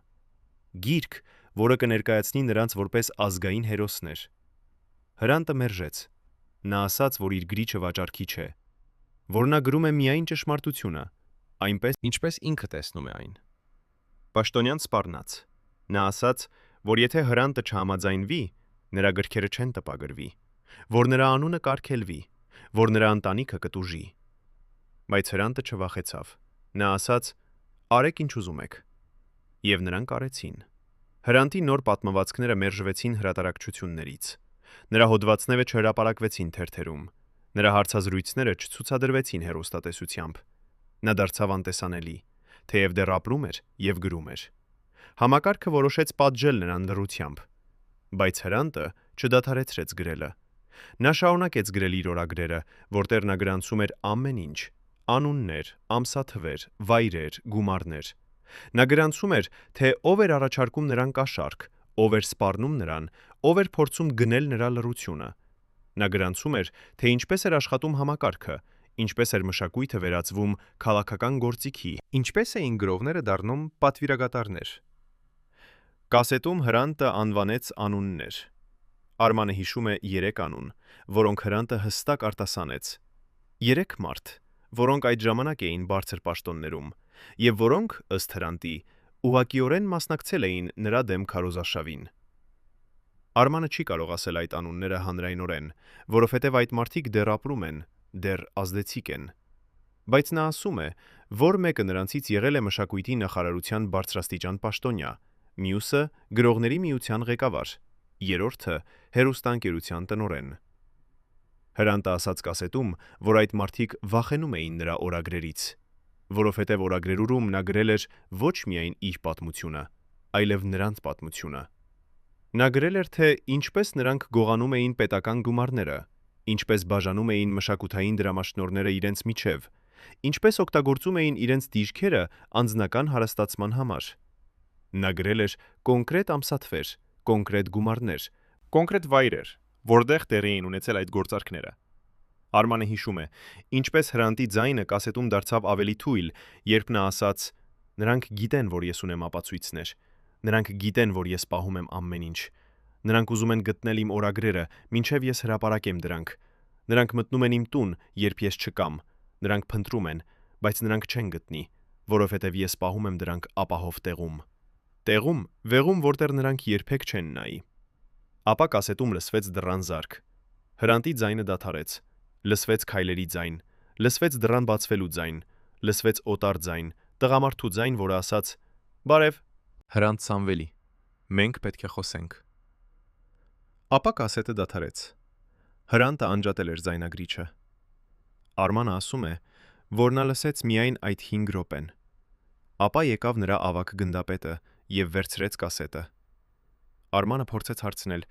Գիրք, որը կներկայացնի նրանց որպես ազգային հերոսներ։ Հրանտը մերժեց։ Նա ասաց, որ իր գրիչը վաճառքի չէ, որ նա գրում է միայն ճշմարտությունը, այնպես, ինչպես ինքը տեսնում է այն։ Պաշտոնյան սպառնաց։ Նա ասաց, որ եթե Հրանտը չհամաձայնվի, նրա գրքերը չեն տպագրվի, որ նրա անունը կարգելվի, որ նրա ընտանիքը կտուժի։ Բայց Հրանտը չվախեցավ։ Նա ասաց. «Արեք ինչ ուզում եք»։ Եվ նրանք արեցին։ Հրանտի նոր պատմվածքները մերժվեցին հրատարակչություններից։ Նրա հոդվածները չհրապարակվեցին թերթերում։ Նրա հարցազրույցները չցուցադրվեցին հեռուստատեսությամբ։ Նա դարձավ անտեսանելի, թեև դեռ ապրում էր եւ գրում էր։ Համակարգը որոշեց պատժել նրան լռությամբ։ Բայց Հրանտը չդադարեցրեց գրելը։ Նա շարունակեց գրել իր օրագրերը, որտեղ նա գրանցում էր ամեն ինչ. անուններ, ամսաթվեր, վայրեր, գումարներ։ Նա գրանցում էր, թե ով էր առաջարկում նրան կաշառք, ով էր սպառնում նրան, ով էր փորձում գնել նրա լռությունը։ Նա գրանցում էր, թե ինչպես էր աշխատում համակարգը, ինչպես էր մշակույթը վերածվում քաղաքական գործիքի, ինչպես էին գրողները դառնում պատվիրակատարներ։ Կասետում Հրանտը անվանեց անուններ։ Արմանը հիշում է 3 անուն, որոնք Հրանտը հստակ արտասանեց։ 3 մարդ, որոնք այդ ժամանակ էին բարձր պաշտոններում, եւ որոնք, ըստ Հրանտի, ուղղակիորեն մասնակցել էին նրա դեմ քարոզարշավին։ Արմանը չի կարող ասել այդ անունները հանրայնորեն, որովհետև այդ մարդիկ դեռ ապրում են, դեռ ազդեցիկ են։ Բայց նա ասում է, որ մեկը նրանցից եղել է մշակույթի նախարարության բարձրաստիճան պաշտոնյա, մյուսը գրողների միության ղեկավար, երրորդը հեռուստաընկերության տնօրեն։ Հրանտը ասաց կասետում, որ այդ մարդիկ վախենում էին նրա օրագրերից, որովհետև օրագրերում նա գրել էր ոչ միայն իր պատմությունը, այլև նրանց պատմությունը։ Նա գրել էր, թե ինչպես նրանք գողանում էին պետական գումարները, ինչպես բաժանում էին մշակութային դրամաշնորհները իրենց միջև, ինչպես օգտագործում էին իրենց դիրքերը անձնական հարստացման համար։ Նա գրել էր կոնկրետ ամսաթվեր, կոնկրետ գումարներ, կոնկրետ վայրեր, որտեղ տեղի էին ունեցել այդ գործարքները։ Արմանը հիշում է, ինչպես Հրանտի ձայնը կասետում դարձավ ավելի թույլ, երբ նա ասաց. «Նրանք գիտեն, որ ես ունեմ ապացույցներ։ Նրանք գիտեն, որ ես պահում եմ ամեն ինչ։ Նրանք ուզում են գտնել իմ օրագրերը, մինչև ես հրապարակեմ դրանք։ Նրանք մտնում են իմ տուն, երբ ես չկամ։ Նրանք փնտրում են, բայց նրանք չեն գտնի, որովհետև ես պահում եմ դրանք ապահով տեղում։ Տեղում, որտեղ նրանք երբեք չեն նայի»։ Ապա կասետում լսվեց դռան զարկ։ Հրանտի ձայնը դադարեց։ Լսվեց քայլերի ձայն, լսվեց դռան բացվելու ձայն, լսվեց օտար ձայն, տղամարդու ձայն, որը ասաց. «Բարև»։ Հրանտ Սամվելի։ Մենք պետք է խոսենք։ Ապա կասետը դադարեց։ Հրանտը անջատել էր ձայնագրիչը։ Արմանը ասում է, որ նա լսեց միայն այդ 5 րոպեն։ Ապա եկավ նրա ավագ գնդապետը եւ վերցրեց կասետը։ Արմանը փորձեց հարցնել.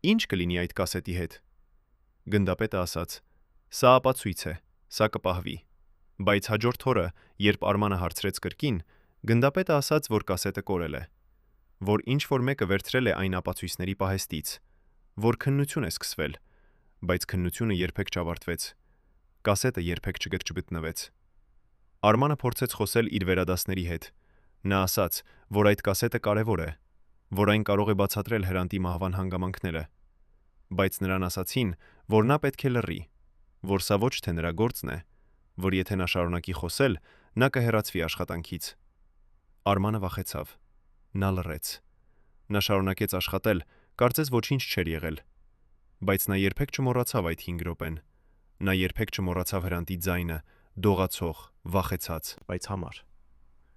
«Ինչ կլինի այդ կասետի հետ»։ Գնդապետը ասաց. «Սա ապացույց է, սա կպահվի»։ Բայց հաջորդ օրը, երբ Արմանը հարցրեց կրկին, գնդապետը ասաց, որ կասետը կորել է, որ ինչ-որ մեկը վերցրել է այն ապացույցների պահեստից, որ քննություն է սկսվել, բայց քննությունը երբեք չավարտվեց։ Կասետը երբեք չգտնվեց։ Արմանը փորձեց խոսել իր վերադասների հետ։ Նա ասաց, որ այդ կասետը կարևոր է, որ այն կարող է բացատրել Հրանտի մահվան հանգամանքները, բայց նրան ասացին, որ նա պետք է լռի, որ սա ոչ թե նրա գործն է, որ եթե նա շարունակի խոսել, նա կհեռացվի աշխատանքից։ Արմանը վախեցավ։ Նա լռեց։ Նա շարունակեց աշխատել, կարծես ոչինչ չէր եղել, բայց նա երբեք չմոռացավ այդ 5 րոպեն։ Նա երբեք չմոռացավ Հրանտի ձայնը, դողացող, վախեցած, բայց համար։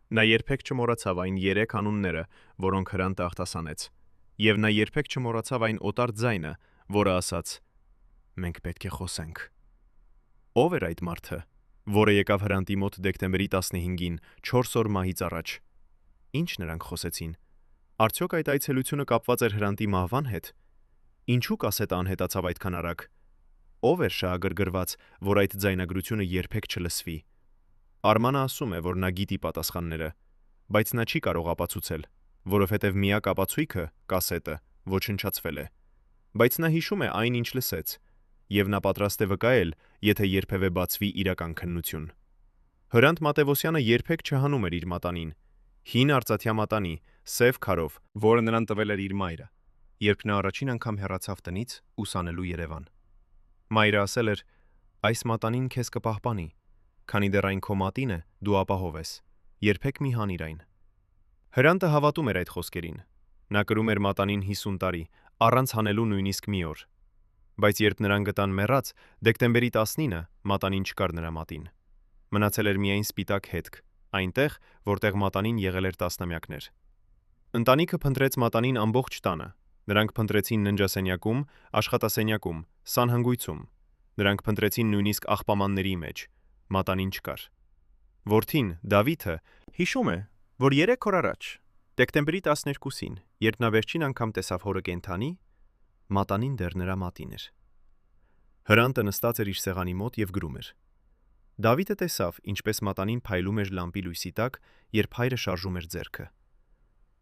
Նա երբեք չմոռացավ այն 3 անունները, որոնք Հրանտը ախտասանեց, եւ նա երբեք չմոռացավ այն օտար ձայնը, որը ասաց. «Մենք պետք է խոսենք»։ Ո՞վ էր այդ մարդը, որը եկավ Հրանտի մոտ դեկտեմբերի 15-ին, 4 օր մահից առաջ։ Ինչ նրանք խոսեցին։ Արդյոք այդ այցելությունը կապված էր Հրանտի մահվան հետ։ Ինչու կասետը անհետացավ այդքան արագ։ Ո՞վ էր շահագրգռված, որ այդ ձայնագրությունը երբեք չլսվի։ Արմանը ասում է, որ նա գիտի պատասխանները, բայց նա չի կարող ապացուցել, որովհետև միակ ապացույցը, կասետը, ոչնչացվել է։ Բայց նա հիշում է այն, ինչ լսեց, եւ նա պատրաստ է վկայել, եթե երբևէ բացվի իրական քննություն։ Հրանտ Մատևոսյանը երբեք չհանում էր իր մատանին։ Հին արծաթյա մատանի, սև քարով, որը նրան տվել էր իր մայրը, երբ նա առաջին անգամ հեռացավ տնից ուսանելու Երևան։ Մայրը ասել էր. «Այս մատանին քեզ կպահպանի, քանի դեռ այն քո մատին է, դու ապահով ես, երբեք մի հանիր այն»։ Հրանտը հավատում էր այդ խոսքերին։ Նա կրում էր մատանին 50 տարի, առանց հանելու նույնիսկ մի օր։ Բայց երբ նրան գտան մեռած, դեկտեմբերի 19-ը մատանին չկար նրա մատին։ Մնացել էր միայն սպիտակ հետք, այնտեղ, որտեղ մատանին եղել էր տասնամյակներ։ Ընտանիքը փնտրեց մատանին ամբողջ տանը։ Նրանք փնտրեցին ննջասենյակում, աշխատասենյակում, սանհանգույցում։ Նրանք փնտրեցին նույնիսկ աղբամանների մեջ։ Մատանին չկար։ Որդին, Դավիթը, հիշում է, որ 3 օր առաջ, դեկտեմբերի 12-ին, երբ նա վերջին անգամ տեսավ հորը կենդանի, մատանին դեռ նրա մատին էր։ Հրանտը նստած էր իր սեղանի մոտ եւ գրում էր։ Դավիթը տեսավ, ինչպես մատանին փայլում էր լամպի լույսի տակ, երբ հայրը շարժում էր ձեռքը։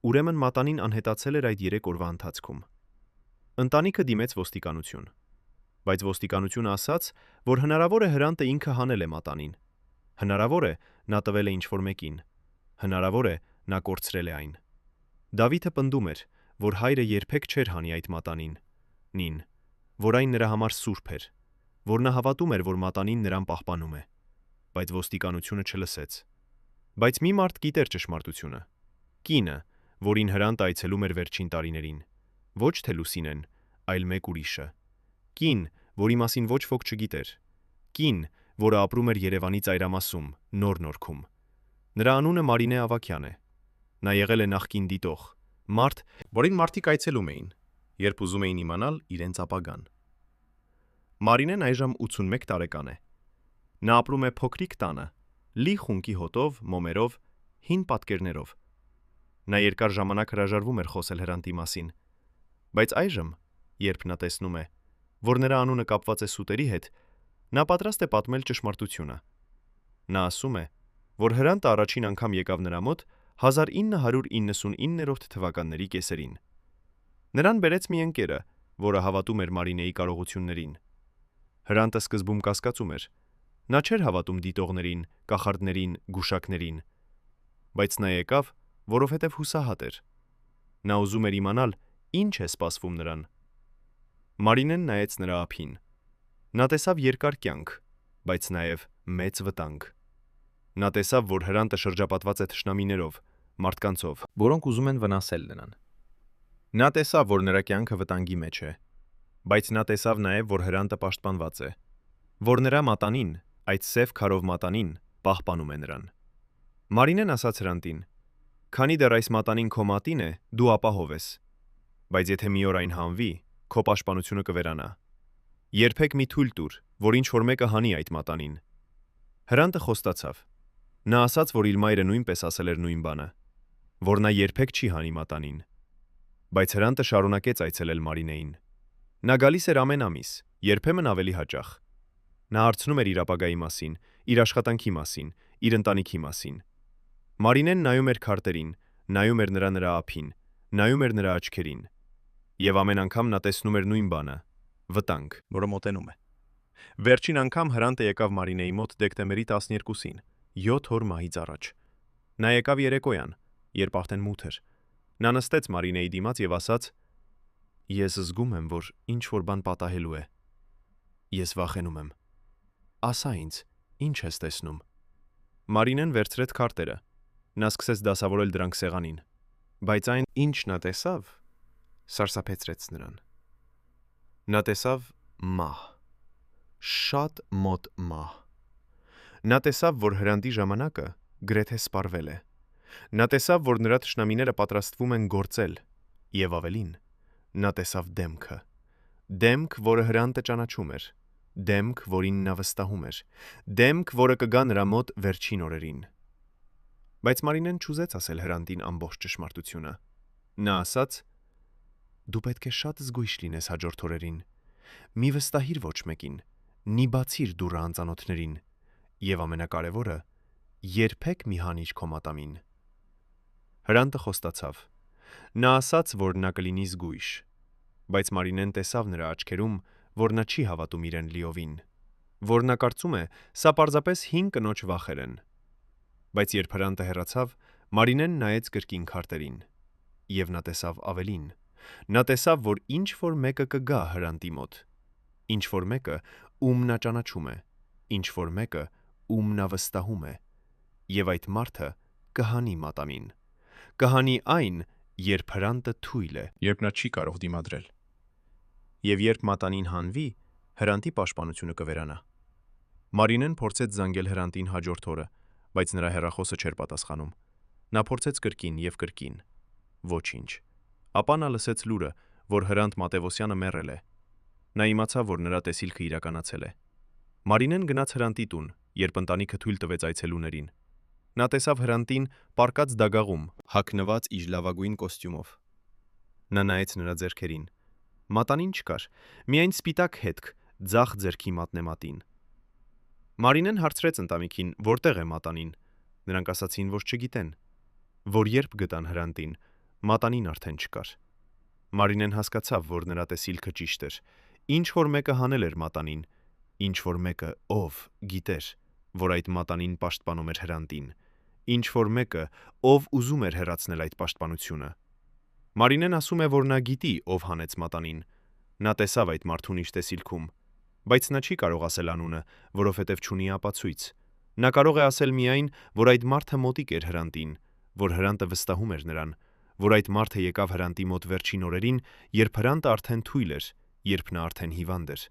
Ուրեմն մատանին անհետացել էր այդ 3 օրվա ընթացքում։ Ընտանիքը դիմեց ոստիկանություն, բայց ոստիկանությունը ասաց, որ հնարավոր է Հրանտը ինքը հանել է մատանին։ Հնարավոր է նա տվել է ինչ-որ մեկին։ Հնարավոր է նա կորցրել է այն։ Դավիթը պնդում էր, որ հայրը երբեք չէր հանի այդ մատանին, որ այն նրա համար սուրբ էր, որ նա հավատում էր, որ մատանին նրան պահպանում է, բայց ոստիկանությունը չլսեց։ Բայց մի մարդ գիտեր ճշմարտությունը։ Կինը, որին Հրանտը այցելում էր վերջին տարիներին, ոչ թե Լուսինեն, այլ մեկ ուրիշը։ Կին, որի մասին ոչ ոք չգիտեր։ Կին, որը ապրում էր Երևանի ծայրամասում, Նոր Նորքում։ Նրա անունը Մարինե Ավագյան է։ Նա եղել է նախկին դիտող, մարդ, որին մարդիկ այցելում էին, երբ ուզում էին իմանալ իրենց ապագան։ Մարինեն այժմ 81 տարեկան է։ Նա ապրում է փոքրիկ տանը, լի խունկի հոտով, մոմերով, հին պատկերներով։ Նա երկար ժամանակ հրաժարվում էր խոսել Հրանտի մասին, բայց այժմ, երբ նա տեսնում է, որ նրա անունը կապված է սուտերի հետ, նա պատրաստ է պատմել ճշմարտությունը։ Նա ասում է, որ Հրանտը առաջին անգամ եկավ նրա մոտ 1999 թվականների կեսերին։ Նրան բերեց մի ընկերը, որը հավատում էր Մարինեի կարողություններին։ Հրանտը սկզբում կասկածում էր։ Նա չէր հավատում դիտողներին, կախարդներին, գուշակներին, բայց նա եկավ, որովհետև հուսահատ էր։ Նա ուզում էր իմանալ, ինչ է սպասվում նրան։ Մարինեն նայեց նրա ափին։ Նա տեսավ երկար կյանք, բայց նաև մեծ վտանգ։ Նա տեսավ, որ Հրանտը շրջապատված է թշնամիներով, մարդկանցով, որոնք ուզում են վնասել նրան։ Նա տեսավ, որ նրա կյանքը վտանգի մեջ է, բայց նա տեսավ նաև, որ Հրանտը պաշտպանված է, որ նրա մատանին, այդ սև քարով մատանին, պահպանում է նրան։ Մարինեն ասաց Հրանտին. «Քանի դեռ այս մատանին քո մատին է, դու ապահով ես, բայց եթե մի օր այն հանվի, քո պաշտպանությունը կվերանա։ Երբեք մի թույլ տուր, որ ինչ-որ մեկը հանի այդ մատանին»։ Հրանտը խոստացավ։ Նա ասաց, որ իր մայրը նույնպես ասել էր նույն բանը, որ նա երբեք չի հանի մատանին։ Բայց Հրանտը շարունակեց այցելել Մարինեին։ Նա գալիս էր ամեն ամիս, երբեմն ավելի հաճախ։ Նա հարցնում էր իր ապագայի մասին, իր աշխատանքի մասին, իր ընտանիքի մասին։ Մարինեն նայում էր քարտերին, նայում էր նրա ափին, նայում էր նրա աչքերին։ Եվ ամեն անգամ նա տեսնում էր նույն բանը։ Վտանգ։ որը մոտենում է։ Վերջին անգամ Հրանտը եկավ Մարինեի մոտ դեկտեմբերի 12-ին, 7 օր մահից առաջ։ Նա եկավ երեկոյան, երբ արդեն մութ էր։ Նա նստեց Մարինեի դիմաց եւ ասաց. Ես զգում եմ, որ ինչ որ բան պատահելու է։ Ես վախենում եմ։ Ասա ինձ, ինչ ես տեսնում։ Մարինեն վերցրեց քարտերը։ Նա սկսեց դասավորել դրանք սեղանին, բայց այն, ինչ նա տեսավ, Սարսափեցրեց նրան։ Նա տեսավ մահ։ Շատ մոտ մահ։ Նա տեսավ, որ Հրանտի ժամանակը գրեթե սպառվել է։ Նա տեսավ, որ նրա թշնամիները պատրաստվում են գործել, եւ ավելին, նա տեսավ դեմքը։ Դեմք, որը Հրանտը ճանաչում էր, դեմք, որին նա վստահում էր, դեմք, որը կգա նրա մոտ վերջին օրերին։ Բայց Մարինեն չուզեց ասել Հրանտին ամբողջ ճշմարտությունը։ Նա ասաց. Դու պետք է շատ զգույշ լինես հաջորդ օրերին։ Մի վստահիր ոչ մեկին, մի բացիր դուռը անծանոթներին, եւ ամենակարևորը, երբեք մի հանիր քո մատամին։ Հրանտը խոստացավ։ Նա ասաց, որ նա կլինի զգույշ, բայց Մարինեն տեսավ նրա աչքերում, որ նա չի հավատում իրեն լիովին, որ նա կարծում է, սա պարզապես հին կնոջ վախեր են։ Բայց երբ Հրանտը հեռացավ, Մարինեն նայեց կրկին քարտերին, եւ նա տեսավ ավելին։ Նա տեսավ, որ ինչ որ մեկը կգա Հրանտի մոտ, ինչ որ մեկը, ում նա ճանաչում է, ինչ որ մեկը, ում նա վստահում է, եւ այդ մարդը կհանի մատամին։ Կհանի այն, երբ Հրանտը թույլ է, երբ նա չի կարող դիմադրել։ Եվ երբ մատանին հանվի, Հրանտի պաշտպանությունը կվերանա։ Մարինեն փորձեց զանգել Հրանտին հաջորդ օրը, բայց նրա հեռախոսը չէր պատասխանում։ Նա փորձեց կրկին եւ կրկին։ Ոչինչ։ Ապա նա լսեց լուրը, որ Հրանտ Մատևոսյանը մեռել է։ Նա իմացավ, որ նրա տեսիլքը իրականացել է։ Մարինեն գնաց Հրանտի տուն, երբ ընտանիքը թույլ տվեց այցելուներին։ Նա տեսավ Հրանտին պառկած դագաղում, հագնված իր լավագույն կոստյումով։ Նա նայեց նրա ձեռքերին։ Մատանին չկար, միայն սպիտակ հետք, ձախ ձեռքի մատնեմատին։ Մարինեն հարցրեց ընտանիքին, որտեղ է մատանին։ Նրանք ասացին, որ չգիտեն, որ երբ գտան Հրանտին, մատանին արդեն չկար։ Մարինեն հասկացավ, որ նրա տեսիլքը ճիշտ էր։ Ինչ որ մեկը հանել էր մատանին, ինչ որ մեկը, ով գիտեր, որ այդ մատանին պաշտպանում էր Հրանտին, ինչ որ մեկը, ով ուզում էր հեռացնել այդ պաշտպանությունը։ Մարինեն ասում է, որ նա գիտի, ով հանեց մատանին։ Նա տեսավ այդ մարդուն իր տեսիլքում, բայց նա չի կարող ասել անունը, որովհետև չունի ապացույց։ Նա կարող է ասել միայն, որ այդ մարդը մոտիկ էր Հրանտին, որ Հրանտը վստահում էր նրան, որ այդ մարդը եկավ Հրանտի մոտ վերջին օրերին, երբ Հրանտը արդեն թույլ էր, երբ նա արդեն հիվանդ էր։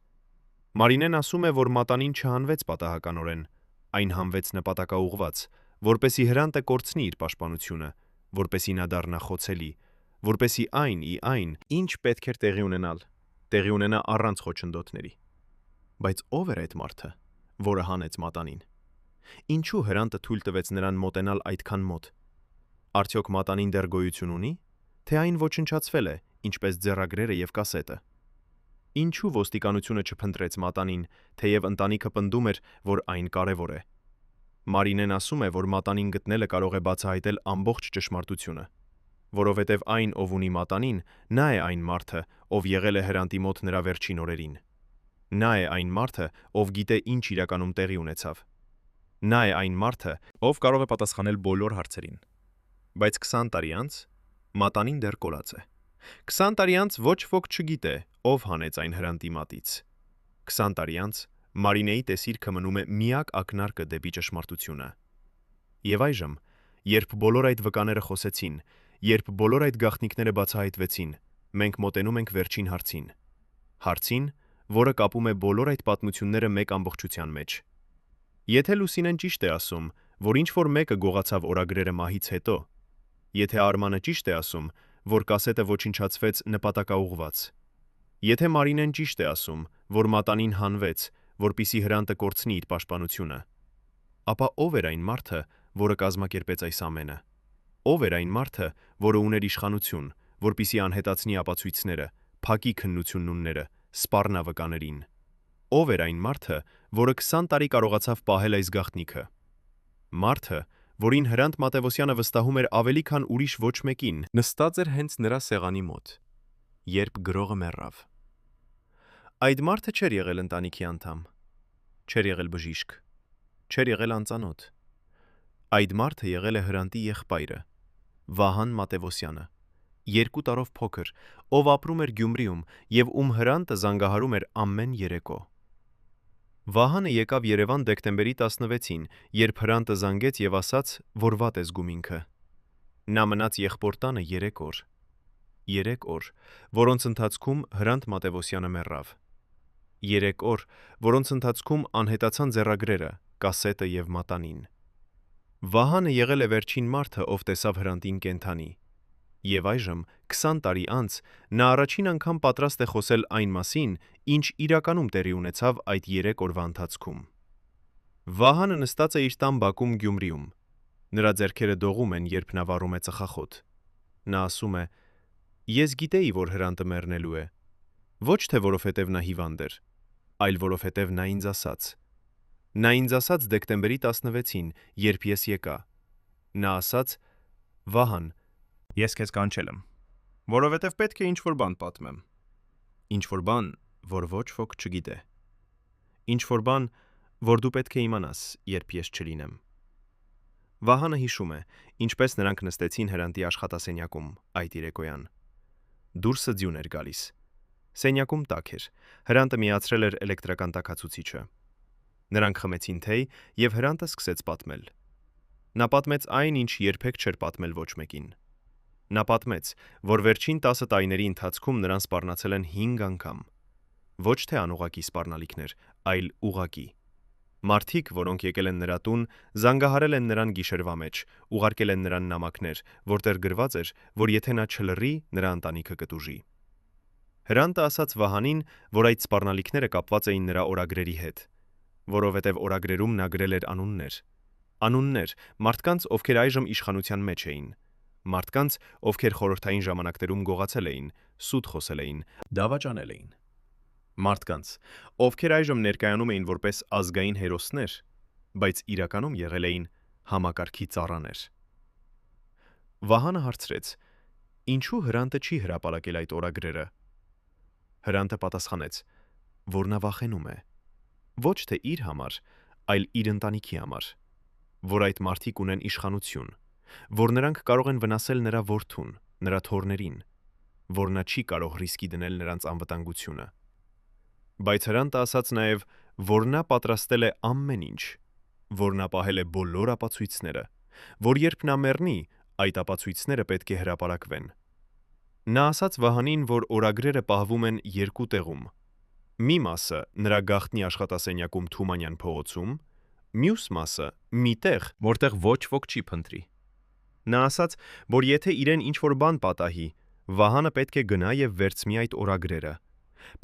Մարինեն ասում է, որ մատանին չհանվեց պատահականորեն, այն հանվեց նպատակաուղված, որպեսի Հրանտը կորցնի իր պաշտպանությունը, որպեսի նա դառնա խոցելի, որպեսի այն ի այն, ինչ պետք էր տեղի ունենա առանց խոչընդոտների։ Բայց ով էր այդ մարդը, որը հանեց մատանին։ Ինչու Հրանտը թույլ տվեց նրան մոտենալ այդքան մոտ։ Արդյոք մատանին դեռ գոյություն ունի, թե այն ոչնչացվել է, ինչպես ձեռագրերը եւ կասետը։ Ինչու ոստիկանությունը չփնտրեց մատանին, թեև ընտանիքը պնդում էր, որ այն կարևոր է։ Մարինեն ասում է, որ մատանին գտնելը կարող է բացահայտել ամբողջ ճշմարտությունը, որովհետև այն, ով ունի մատանին, նա է այն մարդը, ով եղել է Հրանտի մոտ նրա վերջին օրերին։ Նա է այն մարդը, ով գիտե ինչ իրականում տեղի ունեցավ։ Նա է այն մարդը, ով կարող է պատասխանել բոլոր հարցերին։ Բայց 20 տարի անց մատանին դեռ կորած է։ 20 տարի անց ոչ ոք չգիտե, ով հանեց այն Հրանտի մատից։ 20 տարի անց Մարինեի տեսիլքը մնում է միակ ակնարկը դեպի ճշմարտությունը։ Եվ այժմ, երբ բոլոր այդ վկաները խոսեցին, երբ բոլոր այդ գաղտնիքները բացահայտվեցին, մենք մոտենում ենք վերջին հարցին։ Հարցին, որը կապում է բոլոր այդ պատմությունները մեկ ամբողջության մեջ։ Եթե Լուսինեն ճիշտ է ասում, որ ինչ որ մեկը գողացավ օրագրերը մահից հետո, եթե Արմանը ճիշտ է ասում, որ կասետը ոչնչացվեց նպատակաուղված, եթե Մարինեն ճիշտ է ասում, որ մատանին հանվեց, որպիսի Հրանտը կորցնի իր պաշտպանությունը, ապա ով էր այն մարդը, որը կազմակերպեց այս ամենը։ Ով էր այն մարդը, որը ուներ իշխանություն, որպիսի անհետացնի ապացույցները, փակի քննությունները, սպառնա վկաներին։ Ով էր այն մարդը, որը 20 տարի կարողացավ պահել այս գաղտնիքը։ Մարդը, որին Հրանտ Մատևոսյանը վստահում էր ավելի քան ուրիշ ոչ մեկին, նստած էր հենց նրա սեղանի մոտ, երբ գրողը մեռավ։ Այդ մարդը չէր եղել ընտանիքի անդամ, չէր եղել բժիշկ, չէր եղել անծանոթ։ Այդ մարդը եղել է Հրանտի եղբայրը, Վահան Մատևոսյանը, 2 տարով փոքր, ով ապրում էր Գյումրիում եւ ում Հրանտը զանգահարում էր ամեն երեկո։ Վահանը եկավ Երևան դեկտեմբերի 16-ին, երբ Հրանտը զանգեց եւ ասաց, որ վատ է զգում ինքը։ Նա մնաց եղբոր տանը 3 օր։ 3 օր, որոնց ընթացքում Հրանտ Մատևոսյանը մեռավ։ 3 օր, որոնց ընթացքում անհետացան ձեռագրերը, կասետը եւ մատանին։ Վահանը եղել է վերջին մարդը, ով տեսավ Հրանտին կենդանի։ Եվ այժմ, 20 տարի անց, նա առաջին անգամ պատրաստ է խոսել այն մասին, ինչ իրականում տեղի ունեցավ այդ 3 օրվա ընթացքում։ Վահանը նստած է իր տան բակում Գյումրիում։ Նրա ձեռքերը դողում են, երբ նա վառում է ծխախոտ։ Նա ասում է. «Ես գիտեի, որ Հրանտը մեռնելու է։ Ոչ թե որովհետև նա հիվանդ էր, այլ որովհետև նա ինձ ասաց։ Նա ինձ ասաց դեկտեմբերի 16-ին, երբ ես եկա։ Նա ասաց. Վահան, Ես քեզ կանչել եմ, որովհետև պետք է ինչ-որ բան պատմեմ։ ինչ-որ բան, որ ոչ ոք չգիտե։ Ինչ-որ բան, որ դու պետք է իմանաս, երբ ես չլինեմ»։ Վահանը հիշում է, ինչպես նրանք նստեցին Հրանտի աշխատասենյակում այդ երեկոյան։ Դուրսը ձյուն էր գալիս։ Սենյակում տաք էր, Հրանտը միացրել էր էլեկտրական տաքացուցիչը։ Նրանք խմեցին թեյ, եւ Հրանտը սկսեց պատմել։ Նա պատմեց այն, ինչ երբեք չէր պատմել ոչ մեկին։ Նա պատմեց, որ վերջին 10 տարիների ընթացքում նրան սպառնացել են 5 անգամ։ Ոչ թե անուղակի սպառնալիքներ, այլ ուղակի։ Մարդիկ, որոնք եկել են նրա տուն, զանգահարել են նրան գիշերվա մեջ, ուղարկել են նրան նամակներ, որտեղ գրված էր, որ եթե նա չլռի, նրա ընտանիքը կտուժի։ Հրանտը ասաց Վահանին, որ այդ սպառնալիքները կապված էին նրա օրագրերի հետ, որովհետև օրագրերում նա գրել էր անուններ։ Անուններ, մարդկանց, ովքեր այժմ իշխանության մեջ էին, մարդկանց, ովքեր խորհրդային ժամանակներում գողացել էին, սուտ խոսել էին, Դավաճանել էին։ մարդկանց, ովքեր այժմ ներկայանում էին որպես ազգային հերոսներ, բայց իրականում եղել էին համակարգի ծառաներ։ Վահանը հարցրեց. «Ինչու Հրանտը չի հրապարակել այդ օրագրերը»։ Հրանտը պատասխանեց, որ նա վախենում է։ Ոչ թե իր համար, այլ իր ընտանիքի համար, որ այդ մարդիկ ունեն իշխանություն, որ նրանք կարող են վնասել նրա որդուն, նրա թոռներին, որ նա չի կարող ռիսկի դնել նրանց անվտանգությունը։ Բայց Հրանտը ասաց նաև, որ նա պատրաստել է ամեն ինչ, որ նա պահել է բոլոր ապացույցները, որ երբ նա մեռնի, այդ ապացույցները պետք է հրապարակվեն։ Նա ասաց Վահանին, որ օրագրերը պահվում են 2 տեղում։ Մի մասը նրա գաղտնի աշխատասենյակում Թումանյան փողոցում, մյուս մասը մի տեղ, որտեղ ոչ ոք չի փնտրի։ Նա ասաց, որ եթե իրեն ինչ-որ բան պատահի, Վահանը պետք է գնա եւ վերցնի այդ օրագրերը։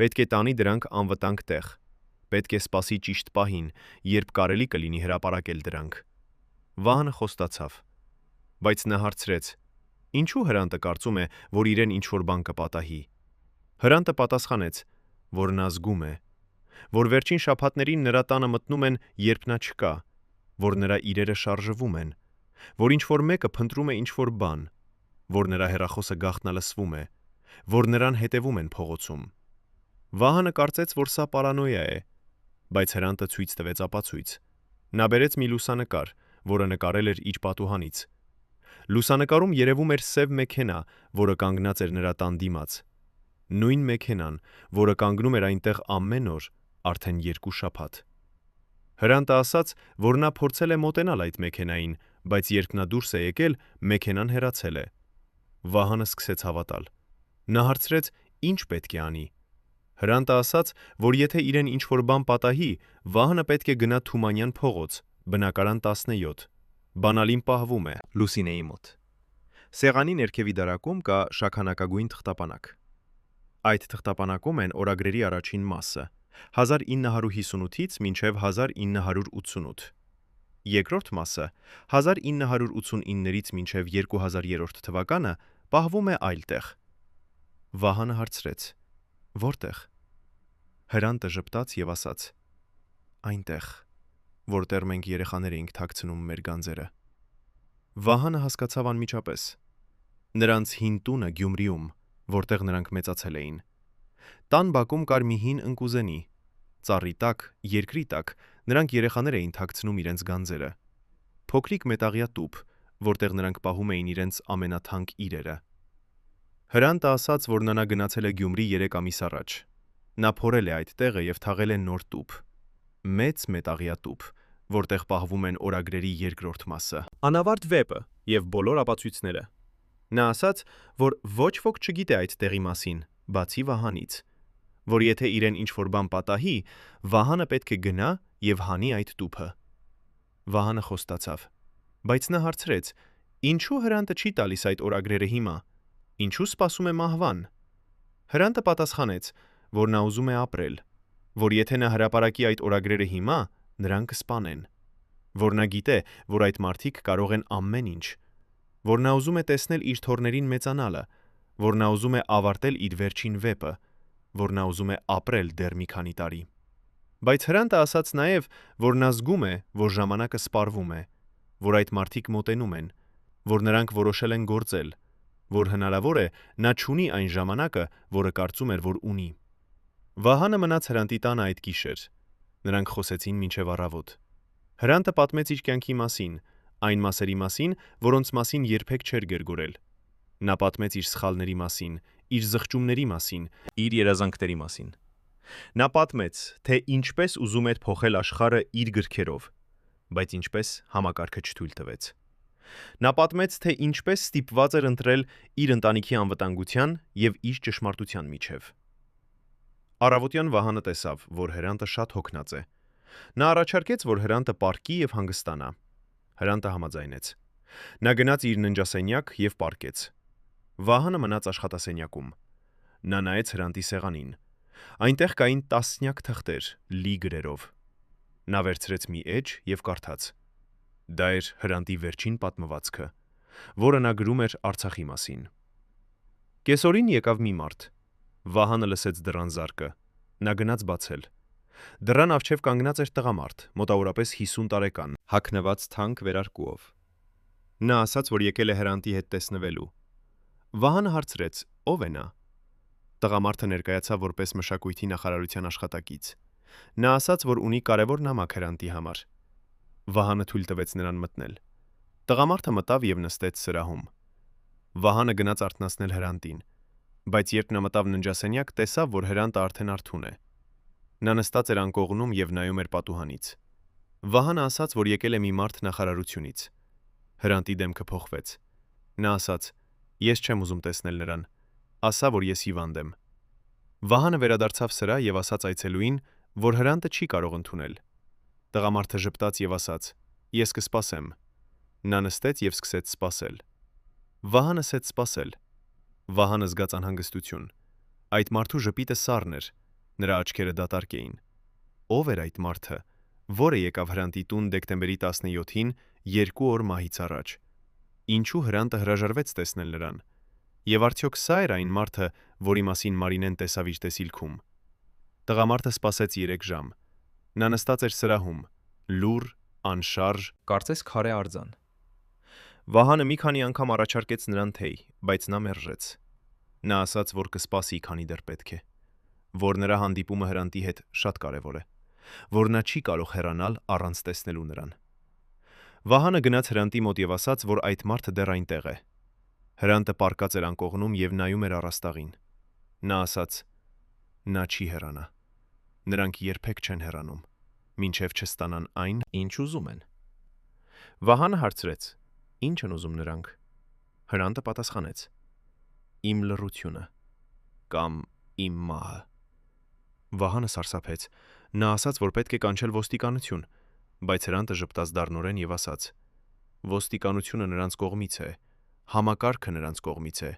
Պետք է տանի դրանք անվտանգ տեղ։ Պետք է սպասի ճիշտ պահին, երբ կարելի կլինի հրապարակել դրանք։ Վահանը խոստացավ։ Բայց նա հարցրեց. «Ինչու Հրանտը կարծում է, որ իրեն ինչ-որ բան կպատահի»։ Հրանտը պատասխանեց, որ նա զգում է, որ վերջին շաբաթներին նրա տանը մտնում են, երբ նա չկա, որ նրա իրերը շարժվում են, որ ինչ-որ մեկը փնտրում է ինչ-որ բան, որ նրա հեռախոսը գաղտնալսվում է, որ նրան հետևում են փողոցում։ Վահանը կարծեց, որ սա պարանոյա է, բայց Հրանտը ցույց տվեց ապացույց։ Նա բերեց մի լուսանկար, որը նկարել էր իր պատուհանից։ Լուսանկարում երևում էր սև մեքենա, որը կանգնած էր նրա տան դիմաց։ Նույն մեքենան, որը կանգնում էր այնտեղ ամեն օր, արդեն 2 շաբաթ։ Հրանտը ասաց, որ նա փորձել է մոտենալ այդ մեքենային, բայց երբ նա դուրս է եկել, մեքենան հեռացել է։ Վահանը սկսեց հավատալ։ Նա հարցրեց. «Ինչ պետք է անի»։ Հրանտը ասաց, որ եթե իրեն ինչ-որ բան պատահի, Վահանը պետք է գնա Թումանյան փողոց, բնակարան 17։ Բանալին պահվում է Լուսինեի մոտ։ Սեղանի ներքևի դարակում կա շաքանակագույն թղթապանակ։ Այդ թղթապանակում են օրագրերի առաջին մասը՝ 1958-ից մինչև 1988։ Երկրորդ մասը 1989-ից մինչև 2003 թվականը պահվում է այլ տեղ։ Վահանը հարցրեց. «Որտեղ»։ Հրանտը ժպտաց եւ ասաց. «Այնտեղ, որտեղ մենք երեխաներ էինք թաքցնում մեր գանձերը»։ Վահանը հասկացավ անմիջապես. նրանց հին տունը Գյումրիում, որտեղ նրանք մեծացել էին։ Տան բակում կար մի հին ընկուզենի։ Ծառի տակ, երկրի տակ նրանք երեխաներ էին թաքցնում իրենց գանձերը։ Փոքրիկ մետաղյա տուփ, որտեղ նրանք պահում էին իրենց ամենաթանկ իրերը։ Հրանտը ասաց, որ նա գնացել է Գյումրի 3 ամիս առաջ։ Նա փորել է այդ տեղը եւ թաղել է նոր տուփ։ Մեծ մետաղյա տուփ, որտեղ պահվում են օրագրերի երկրորդ մասը։ Անավարտ վեպը եւ բոլոր ապացույցները։ Նա ասաց, որ ոչ ոք չգիտե այդ տեղի մասին, բացի Վահանից, որ եթե իրեն ինչ-որ բան պատահի, Վահանը պետք է գնա եւ հանի այդ տուփը։ Վահանը խոստացավ, բայց նա հարցրեց. «Ինչու Հրանտը չի տալիս այդ օրագրերը հիմա։ Ինչու սպասում է մահվան»։ Հրանտը պատասխանեց, որ նա ուզում է ապրել, որ եթե նա հրապարակի այդ օրագրերը հիմա, նրան կսպանեն, որ նա գիտե, որ այդ մարդիկ կարող են ամեն ինչ, որ նա ուզում է տեսնել իր թոռներին մեծանալը, որ նա ուզում է ավարտել իր վերջին վեպը, որ նա ուզում է ապրել դեռ մի քանի տարի։ Բայց Հրանտը ասաց նաև, որ նա զգում է, որ ժամանակը սպառվում է, որ այդ մարդիկ մոտենում են, որ նրանք որոշել են գործել, որ հնարավոր է նա չունի այն ժամանակը, որը կարծում էր, որ ունի։ Վահանը մնաց Հրանտի տանը այդ գիշեր։ Նրանք խոսեցին մինչև առավոտ։ Հրանտը պատմեց իր կյանքի մասին, այն մասերի մասին, որոնց մասին երբեք չէր գրգորել։ Նա պատմեց իր սխալների մասին, իր զղջումների մասին, իր երազանքների մասին։ Նա պատմեց, թե ինչպես ուզում էր փոխել աշխարհը իր գրքերով, բայց ինչպես համակարգը չթույլ տվեց։ Նա պատմեց, թե ինչպես ստիպված էր ընտրել իր ընտանիքի անվտանգության եւ իր ճշմարտության միջև։ Առավոտյան Վահանը տեսավ, որ Հրանտը շատ հոգնած է։ Նա առաջարկեց, որ Հրանտը պառկի եւ հանգստանա։ Հրանտը համաձայնեց։ Նա գնաց իր ննջասենյակ եւ պառկեց։ Վահանը մնաց աշխատասենյակում։ Նա նայեց Հրանտի սեղանին։ Այնտեղ կային տասնյակ թղթեր լի գրերով։ Նա վերցրեց մի էջ եւ կարդաց։ Դա էր Հրանտի վերջին պատմվածքը, որը նա գրում էր Արցախի մասին։ Կեսօրին եկավ մի մարդ։ Վահանը լսեց դռան զարկը։ Նա գնաց բացել։ Դռան առջև կանգնած էր տղամարդ, մոտավորապես 50 տարեկան, հագնված թանկ վերարկուով։ Նա ասաց, որ եկել է Հրանտի հետ տեսնվելու։ Վահանը հարցրեց. ով է նա։ Տղամարդը ներկայացավ որպես մշակույթի նախարարության աշխատակից։ Նա ասաց, որ ունի կարևոր նամակ Հրանտի համար։ Վահանը թույլ տվեց նրան մտնել։ Տղամարդը մտավ եւ նստեց սրահում։ Վահանը գնաց արթնացնել Հրանտին, բայց երբ նա մտավ ննջասենյակ, տեսավ, որ Հրանտը արդեն արթուն է։ Նա նստած էր անկողնում եւ նայում էր պատուհանից։ Վահանը ասաց, որ եկել է մի մարդ նախարարությունից։ Հրանտի դեմքը փոխվեց։ Նա ասաց. «Ես չեմ ուզում տեսնել նրան, ասա, որ ես հիվանդ եմ»։ Վահանը վերադարձավ սրա եւ ասաց այցելուին, որ Հրանտը չի կարող ընդունել։ Տղամարդը ժպտաց եւ ասաց. «Ես կսպասեմ»։ Նա նստեց եւ սկսեց սպասել։ Վահանը սկսեց սպասել։ Վահանը զգաց անհանգստություն։ Այդ մարդու ժպիտը սառն էր, նրա աչքերը դատարկ էին։ Ո՞վ էր այդ մարդը, որը եկավ Հրանտի տուն դեկտեմբերի 17-ին, 2 օր մահից առաջ։ Ինչու Հրանտը հրաժարվեց տեսնել նրան։ Եվ արդյոք սա էր այն մարդը, որի մասին Մարինեն տեսավ իր տեսիլքում։ Տղամարդը սպասեց 3 ժամ։ Նա նստած էր սրահում, լուռ, անշարժ, Կարծես քարե արձան։ Վահանը մի քանի անգամ առաջարկեց նրան թեյ, բայց նա մերժեց։ Նա ասաց, որ կսպասի, քանի դեռ պետք է, որ նրա հանդիպումը Հրանտի հետ շատ կարևոր է, որ նա չի կարող հեռանալ առանց տեսնելու նրան։ Վահանը գնաց Հրանտի մոտ եւ ասաց, որ այդ մարդը դեռ այնտեղ է։ Հրանտը պառկած էր անկողնում եւ նայում էր առաստաղին։ Նա ասաց. «Նա չի հեռանա։ Նրանք երբեք չեն հեռանում, մինչև չստանան այն, ինչ ուզում են»։ Վահանը հարցրեց. «Ինչ են ուզում նրանք»։ Հրանտը պատասխանեց. «Իմ լռությունը կամ իմ մահը»։ Վահանը սարսափեց։ Նա ասաց, որ պետք է կանչել ոստիկանություն, բայց Հրանտը ժպտաց դառնորեն եւ ասաց. «Ոստիկանությունը նրանց կողմից է, համակարգը նրանց կողմից է,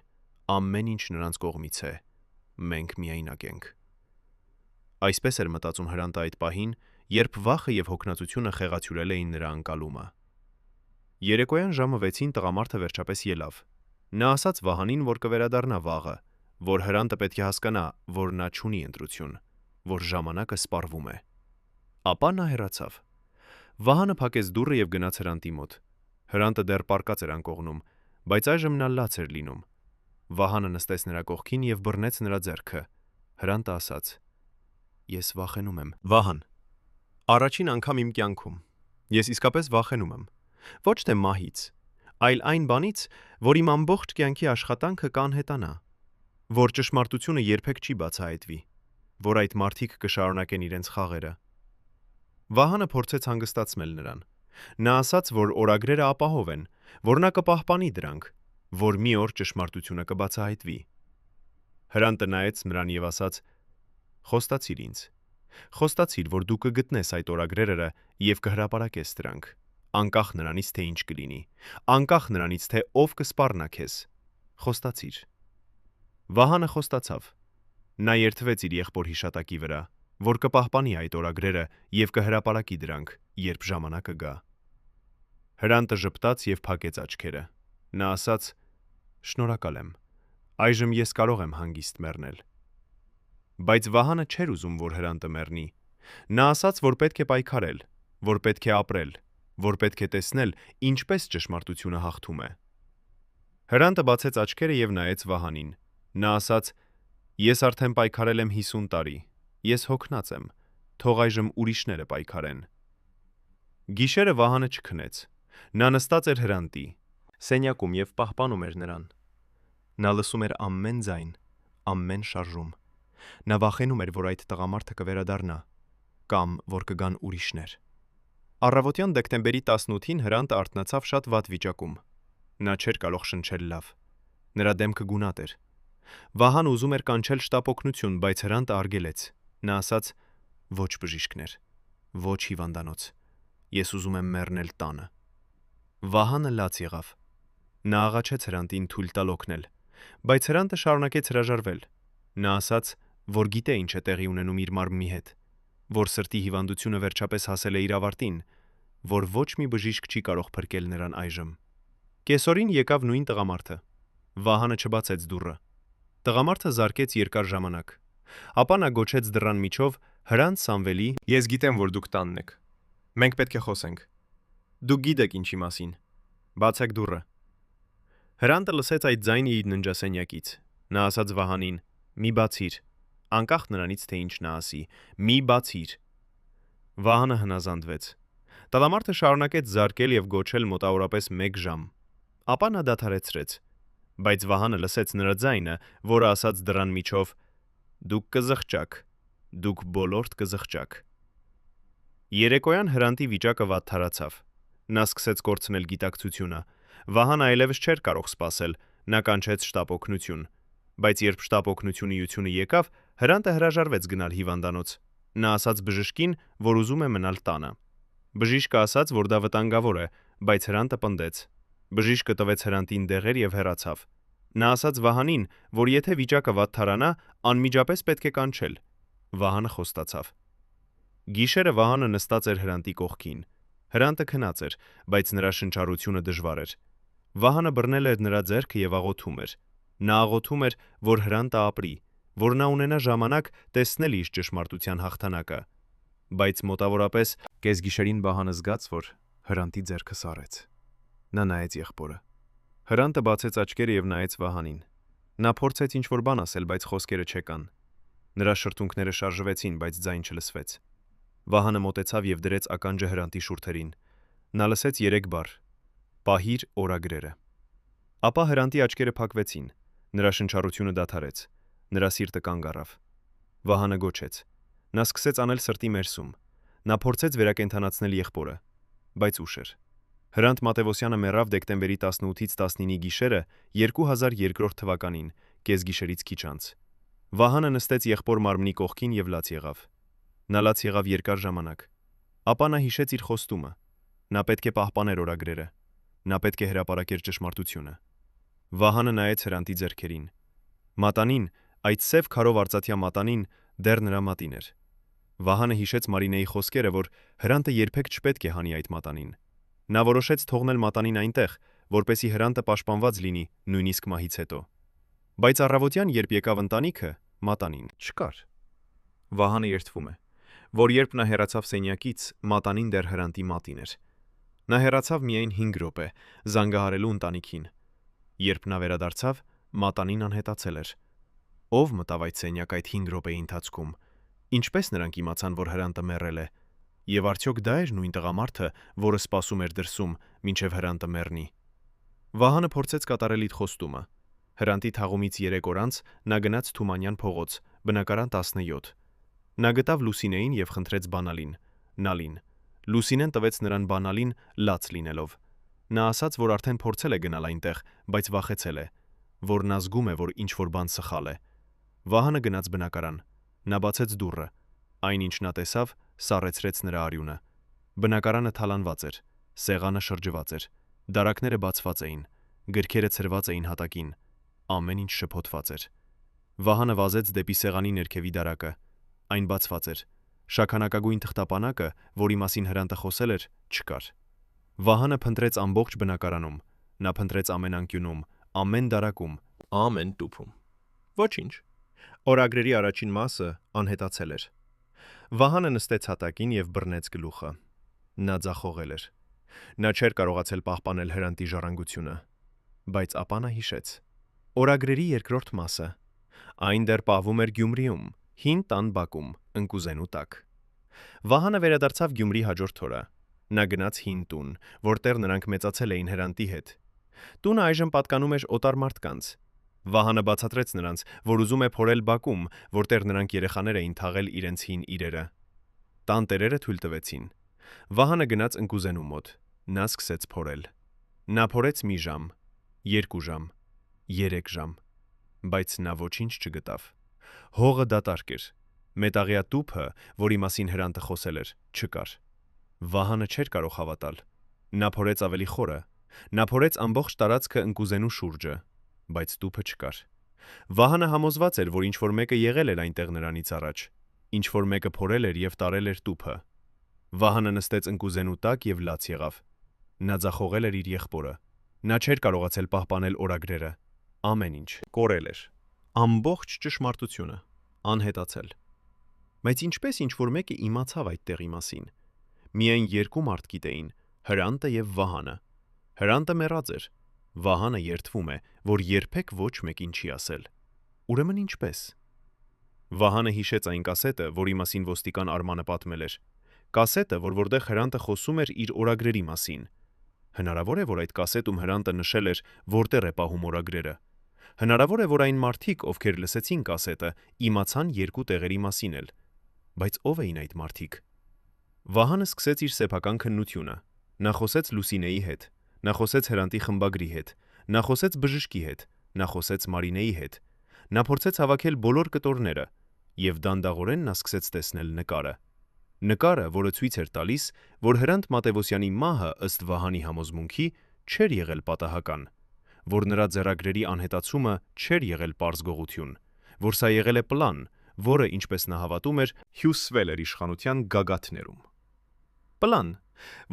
ամեն ինչ նրանց կողմից է, մենք միայնակ ենք»։ Այսպես էր մտածում Հրանտը այդ պահին, երբ վախը եւ հոգնածությունը խեղաթյուրել էին նրա անկալումը։ Երեկոյան ժամը 6-ին տղամարդը վերջապես ելավ։ Նա ասաց Վահանին, որ կվերադառնա վաղը, որ Հրանտը պետք է հասկանա, որ նա չունի ընտրություն, որ ժամանակը սպառվում է։ Ապա նա հեռացավ։ Վահանը փակեց դուռը եւ գնաց Հրանտի մոտ։ Հրանտը դեռ պառկած էր անկողնում, բայց այժմ նա լաց էր լինում։ Վահանը նստեց նրա կողքին եւ բռնեց նրա ձեռքը։ Հրանտը ասաց. Ես վախենում եմ։ Վահան. Առաջին անգամ իմ կյանքում ես իսկապես վախենում եմ։ Ոչ թե մահից, այլ այն բանից, որ իմ ամբողջ կյանքի աշխատանքը կանհետանա, որ ճշմարտությունը երբեք չի բացահայտվի, որ այդ մարդիկ կշարունակեն իրենց խաղերը։ Վահանը փորձեց հանգստացնել նրան։ Նա ասաց, որ օրագրերը ապահով են, որ նա կպահպանի դրանք, որ մի օր ճշմարտությունը կբացահայտվի։ Հրանտը նայեց նրան եւ ասաց. Խոստացիր ինձ։ Խոստացիր, որ դու կգտնես այդ օրագրերը եւ կհրապարակես դրանք, անկախ նրանից թե ինչ կլինի, անկախ նրանից թե ով կսպառնա քեզ։ Խոստացիր։ Վահանը խոստացավ։ Նա երդվեց իր եղբոր հիշատակի վրա, որ կպահպանի այդ օրագրերը եւ կհրապարակի դրանք, երբ ժամանակը գա։ Հրանտը ժպտաց եւ փակեց աչքերը։ Նա ասաց. Շնորհակալ եմ։ Այժմ ես կարող եմ հանգիստ մեռնել։ Բայց Վահանը չէր ուզում, որ Հրանտը մեռնի։ Նա ասաց, որ պետք է պայքարել, որ պետք է ապրել, որ պետք է տեսնել, ինչպես ճշմարտությունը հաղթում է։ Հրանտը բացեց աչքերը եւ նայեց Վահանին։ Նա ասաց. Ես արդեն պայքարել եմ 50 տարի։ Ես հոգնած եմ։ Թող այժմ ուրիշները պայքարեն։ Գիշերը Վահանը չքնեց։ Նա նստած էր Հրանտի սենյակում եւ պահպանում էր նրան։ Նա լսում էր ամեն ձայն, ամեն շարժում։ Նա վախենում էր, որ այդ տղամարդը կվերադառնա կամ որ կգան ուրիշներ։ Առավոտյան դեկտեմբերի 18-ին Հրանտը արթնացավ շատ վատ վիճակում։ Նա չէր կարող շնչել լավ։ Նրա դեմքը գունատ էր։ Վահան ուզում էր կանչել շտապօգնություն, բայց Հրանտը արգելեց։ Նա ասաց. Ոչ բժիշկներ, ոչ հիվանդանոց։ Ես ուզում եմ մեռնել տանը։ Վահանը լաց եղավ։ Նա աղաչեց Հրանտին թույլ տալ օգնել, բայց Հրանտը շարունակեց հրաժարվել։ Նա ասաց, որ գիտե ինչ է տեղի ունենում իր մարմնի հետ, որ սրտի հիվանդությունը վերջապես հասել է իր ավարտին, որ ոչ մի բժիշկ չի կարող փրկել նրան այժմ։ Կեսօրին եկավ նույն տղամարդը։ Վահանը չբացեց դուռը։ Տղամարդը զարկեց երկար ժամանակ։ Ապա նա գոչեց դռան միջով. Հրանտ Սամվելի, ես գիտեմ, որ դուք տանն եք։ Մենք պետք է խոսենք։ Դուք գիտեք ինչի մասին։ Բացեք դուռը։ Հրանտը լսեց այդ ձայնը իր ննջասենյակից։ Նա ասաց Վահանին. Մի բացիր, անկախ նրանից թե ինչ նա ասի, մի բացիր։ Վահանը հնազանդվեց։ Տղամարդը շարունակեց զարկել եւ գոչել մոտավորապես 1 ժամ։ Ապա նա դադարեցրեց։ Բայց Վահանը լսեց նրա ձայնը, որը ասաց դռան միջով. Դուք կզղջաք, դուք բոլորդ կզղջաք։ Երեկոյան Հրանտի վիճակը վատթարացավ։ Նա սկսեց կորցնել գիտակցությունը։ Վահանը այլևս չէր կարող սպասել, նա կանչեց շտապօգնություն։ Բայց երբ շտապօգնությունը եկավ, Հրանտը հրաժարվեց գնալ հիվանդանոց։ Նա ասաց բժշկին, որ ուզում է մնալ տանը։ Բժիշկը ասաց, որ դա վտանգավոր է, բայց Հրանտը պնդեց։ Բժիշկը տվեց Հրանտին դեղեր եւ հեռացավ։ Նա ասաց Վահանին, որ եթե վիճակը վատթարանա, անմիջապես պետք է կանչել։ Վահանը խոստացավ։ Գիշերը Վահանը նստած էր Հրանտի կողքին։ Հրանտը քնած էր, բայց նրա շնչառությունը դժվար էր։ Վահանը բռնել էր նրա ձեռքը եւ աղոթում էր։ Նա աղոթում էր, որ Հրանտը ապրի, որ նա ունենա ժամանակ տեսնել իր ճշմարտության հաղթանակը։ Բայց մոտավորապես կեսգիշերին Վահանը զգաց, որ Հրանտի ձեռքը սառեց։ Նա նայեց եղբորը։ Հրանտը բացեց աչքերը եւ նայեց Վահանին։ Նա փորձեց ինչ-որ բան ասել, բայց խոսքերը չեկան։ Նրա շրթունքները շարժվեցին, բայց ձայն չլսվեց։ Վահանը մոտեցավ եւ դրեց ականջը Հրանտի շուրթերին։ Նա լսեց 3 բառ. Պահիր օրագրերը։ Ապա Հրանտի աչքերը փակվեցին։ Նրա շնչառությունը դադարեց։ Նրա սիրտը կանգ առավ։ Վահանը գոչեց։ Նա սկսեց անել սրտի մերսում։ Նա փորձեց վերակենդանացնել եղբորը, բայց ուշ էր։ Հրանտ Մատևոսյանը մեռավ դեկտեմբերի 18-ից 19-ի գիշերը 2002 թվականին, կեսգիշերից քիչ անց։ Վահանը նստեց եղբոր մարմնի կողքին եւ լաց եղավ։ Նա լաց եղավ երկար ժամանակ։ Ապա նա հիշեց իր խոստումը։ Նա պետք է պահպաներ օրագրերը։ Նա պետք է հրապարակեր ճշմարտությունը։ Վահանը նայեց Հրանտի ձեռքերին։ Մատանին, այդ սև քարով արծաթյա մատանին, դեռ նրա մատին էր։ Վահանը հիշեց Մարինեի խոսքերը, որ Հրանտը երբեք չպետք է հանի այդ մատանին։ Նա որոշեց թողնել մատանին այնտեղ, որպեսզի Հրանտը պաշտպանված լինի նույնիսկ մահից հետո։ Բայց առավոտյան, երբ եկավ ընտանիքը, մատանին չկար։ Վահանը երդվում է, որ երբ նա հեռացավ սենյակից, մատանին դեռ Հրանտի մատին էր։ Նա հեռացավ միայն 5 րոպե, զանգահարելու ընտանիքին։ Երբ նա վերադարձավ, մատանին անհետացել էր։ Ով մտավ այդ սենյակ այդ 5 րոպեի ընթացքում։ Ինչպես նրանք իմացան, որ Հրանտը մեռել է։ Եվ արդյոք դա էր նույն տղամարդը, որը սպասում էր դրսում, մինչև Հրանտը մեռնի։ Վահանը փորձեց կատարել իր խոստումը։ Հրանտի թաղումից 3 օր անց նա գնաց Թումանյան փողոց, բնակարան 17։ Նա գտավ Լուսինեին եւ խնդրեց բանալին, Նալին։ Լուսինեն տվեց նրան բանալին լաց լինելով։ Նա ասաց, որ արդեն փորձել է գնալ այնտեղ, բայց վախեցել է, որ նա զգում է, որ ինչ-որ բան սխալ է։ Վահանը գնաց բնակարան։ Նա բացեց դուռը։ Այնինչ նա տեսավ, սառեցրեց նրա արյունը։ Բնակարանը թալանված էր, սեղանը շրջված էր, դարակները բացված էին, գրքերը ցրված էին հատակին, ամեն ինչ շփոթված էր։ Վահանը վազեց դեպի սեղանի ներքևի դարակը։ Այն բացված էր։ Շաքանակագույն թղթապանակը, որի մասին Հրանտը խոսել էր, չկար։ Վահանը փնտրեց ամբողջ բնակարանում։ Նա փնտրեց ամեն անկյունում, ամեն դարակում, ամեն տուփում։ Ոչինչ։ Օրագրերի առաջին մասը անհետացել էր։ Վահանը նստեց հատակին եւ բռնեց գլուխը։ Նա ձախողել էր։ Նա չէր կարողացել պահպանել Հրանտի ժառանգությունը, բայց ապա նա հիշեց։ Օրագրերի երկրորդ մասը։ Այն դեռ պահվում էր Գյումրիում, հին տան բակում, ընկուզենու տակ։ Վահանը վերադարձավ Գյումրի հաջորդ օրը։ Նա գնաց հին տուն, որտեղ նրանք մեծացել էին Հրանտի հետ։ Տունը այժմ պատկանում էր օտար մարդկանց։ Վահանը բացատրեց նրանց, որ ուզում է փորել բակում, որտեղ նրանք երեխաներ էին թաղել իրենց հին իրերը։ Տան տերերը թույլ տվեցին։ Վահանը գնաց ընկուզենու մոտ։ Նա սկսեց փորել։ Նա փորեց մի ժամ, 2 ժամ, 3 ժամ, բայց նա ոչինչ չգտավ։ Հողը դատարկ էր։ Մետաղյա տուփը, որի մասին Հրանտը խոսել էր, չկար։ Վահանը չէր կարող հավատալ։ Նա փորեց ավելի խորը։ Նա փորեց ամբողջ տարածքը ընկուզենու շուրջը, բայց տուփը չկար։ Վահանը համոզված էր, որ ինչ-որ մեկը եղել էր այնտեղ նրանից առաջ, ինչ-որ մեկը փորել էր եւ տարել էր տուփը։ Վահանը նստեց ընկուզենու տակ եւ լաց եղավ։ Նա ձախողել էր իր եղբորը։ Նա չէր կարողացել պահպանել օրագրերը։ Ամեն ինչ կորել էր։ Ամբողջ ճշմարտությունը անհետացել։ Բայց ինչպես ինչ-որ մեկը իմացավ այդ տեղի մասին։ Միայն 2 մարդ գիտեին՝ Հրանտը եւ Վահանը։ Հրանտը մեռած էր։ Վահանը երդվում է, որ երբեք ոչ մեկին չի ասել։ Ուրեմն ինչպես։ Վահանը հիշեց այն կասետը, որի մասին ոստիկան Արմանը պատմել էր։ Կասետը, որտեղ Հրանտը խոսում էր իր օրագրերի մասին։ Հնարավոր է, որ այդ կասետում Հրանտը նշել էր, որտեղ է պահում օրագրերը։ Հնարավոր է, որ այն մարդիկ, ովքեր լսեցին կասետը, իմացան 2 տեղերի մասին էլ։ Բայց ով էին այդ մարդիկ։ Վահանը սկսեց իր սեփական քննությունը։ Նա խոսեց Լուսինեի հետ։ Նա խոսեց Հրանտի խմբագրի հետ։ Նա խոսեց բժշկի հետ։ Նա խոսեց Մարինեի հետ։ Նա փորձեց հավաքել բոլոր կտորները, եւ դանդաղորեն նա սկսեց տեսնել նկարը։ Նկարը, որը ցույց էր տալիս, որ Հրանտ Մատևոսյանի մահը ըստ Վահանի համոզմունքի չէր եղել պատահական, որ նրա ձեռագրերի անհետացումը չէր եղել պարզ գողություն, որ սա եղել է պլան, որը, ինչպես նա հավատում էր, հյուսվել էր իշխանության գագաթներում։ Պլան,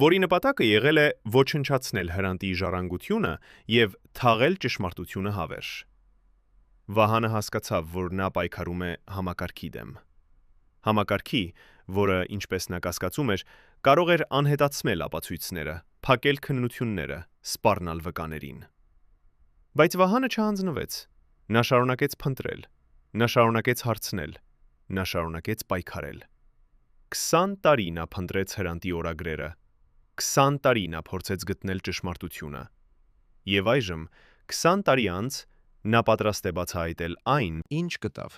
որի նպատակը եղել է ոչնչացնել Հրանտի ժառանգությունը եւ թաղել ճշմարտությունը հավերժ։ Վահանը հասկացավ, որ նա պայքարում է համակարգի դեմ։ Համակարգի, որը, ինչպես նա կասկածում էր, կարող էր անհետացնել ապացույցները, փակել քննությունները, սպառնալ վկաներին։ Բայց Վահանը չհանձնվեց։ Նա շարունակեց փնտրել։ Նա շարունակեց հարցնել։ Նա շարունակեց պայքարել։ 20 տարի նա փնտրեց Հրանտի օրագրերը։ 20 տարի նա փորձեց գտնել ճշմարտությունը։ Եվ այժմ, 20 տարի անց, նա պատրաստ է բացահայտել այն, ինչ գտավ։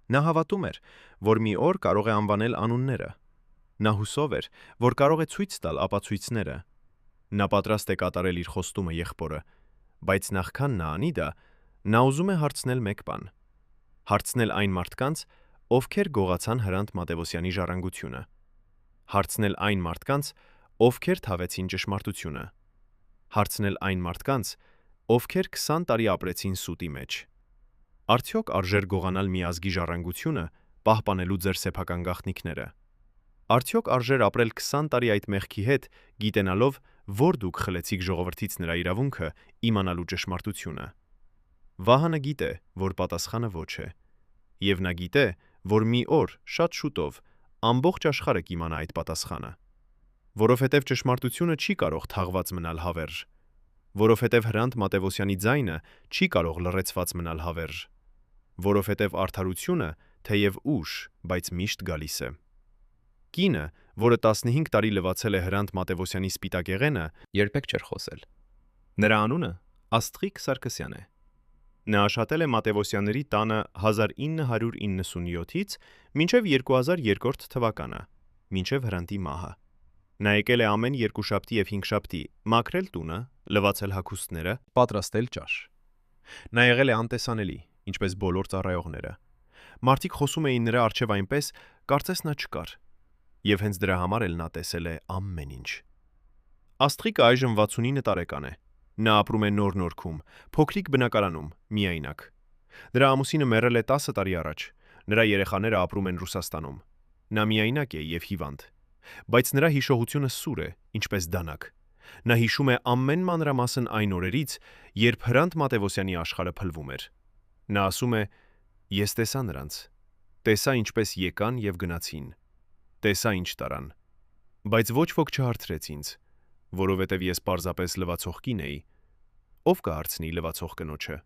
Նա հավատում էր, որ մի օր կարող է անվանել անունները։ Նա հուսով էր, որ կարող է ցույց տալ ապացույցները։ Նա պատրաստ է կատարել իր խոստումը եղբորը, բայց նախքան նա անի դա, նա ուզում է հարցնել մեկ բան։ Հարցնել այն մարդկանց, ովքեր գողացան Հրանտ Մատևոսյանի ժառանգությունը։ Հարցնել այն մարդկանց, ովքեր թավեցին ճշմարտությունը։ Հարցնել այն մարդկանց, ովքեր 20 տարի ապրեցին սուտի մեջ։ Արդյոք արժեր գողանալ մի ազգի ժառանգությունը, պահպանելու ձեր սեփական գաղտնիքները։ Արդյոք արժեր ապրել 20 տարի այդ մեղքի հետ, գիտենալով, որ դուք խլեցիք ժողովրդից նրա իրավունքը իմանալու ճշմարտությունը։ Վահանը գիտե, որ պատասխանը ոչ է։ Եվ նա գիտե, որ մի օր, շատ շուտով, ամբողջ աշխարհը կիմանա այդ պատասխանը։ Որովհետև ճշմարտությունը չի կարող թաղված մնալ հավերժ։ Որովհետև Հրանտ Մատևոսյանի ձայնը չի կարող լռեցված մնալ հավերժ։ որովհետև արդարությունը թեև ուշ, բայց միշտ գալիս է։ Կինը, որը 15 տարի լվացել է Հրանտ Մատևոսյանի սպիտակ եղենը, երբեք չէր խոսել։ Նրա անունը Աստղիկ Սարգսյան է։ Նա աշխատել է Մատևոսյանների տանը 1997-ից մինչև 2002 թվականը, մինչև Հրանտի մահը։ Նա եկել է ամեն երկուշաբթի և հինգշաբթի, մաքրել տունը, լվացել հագուստները, պատրաստել ճաշ։ Նա եղել է անտեսանելի, ինչպես բոլոր ծառայողները։ Մարդիկ խոսում էին նրա առջև այնպես, կարծես նա չկար։ Եվ հենց դրա համար էլ նա տեսել է ամեն ինչ։ Աստղիկը այժմ 69 տարեկան է։ Նա ապրում է Նոր Նորքում, փոքրիկ բնակարանում, միայնակ։ Նրա ամուսինը մեռել է 10 տարի առաջ։ Նրա երեխաները ապրում են Ռուսաստանում։ Նա միայնակ է և հիվանդ։ Բայց նրա հիշողությունը սուր է, ինչպես դանակ։ Նա հիշում է ամեն մանրամասն այն օրերից, երբ Հրանտ Մատևոսյանի աշխարհը փլվում էր։ Նա ասում է. «Ես տեսա նրանց, տեսա ինչպես եկան և գնացին, տեսա ինչ տարան, բայց ոչ ոք չհարցրեց ինձ, որովհետև ես պարզապես լվացող կին էի, ով կհարցնի լվացող կնոջը»։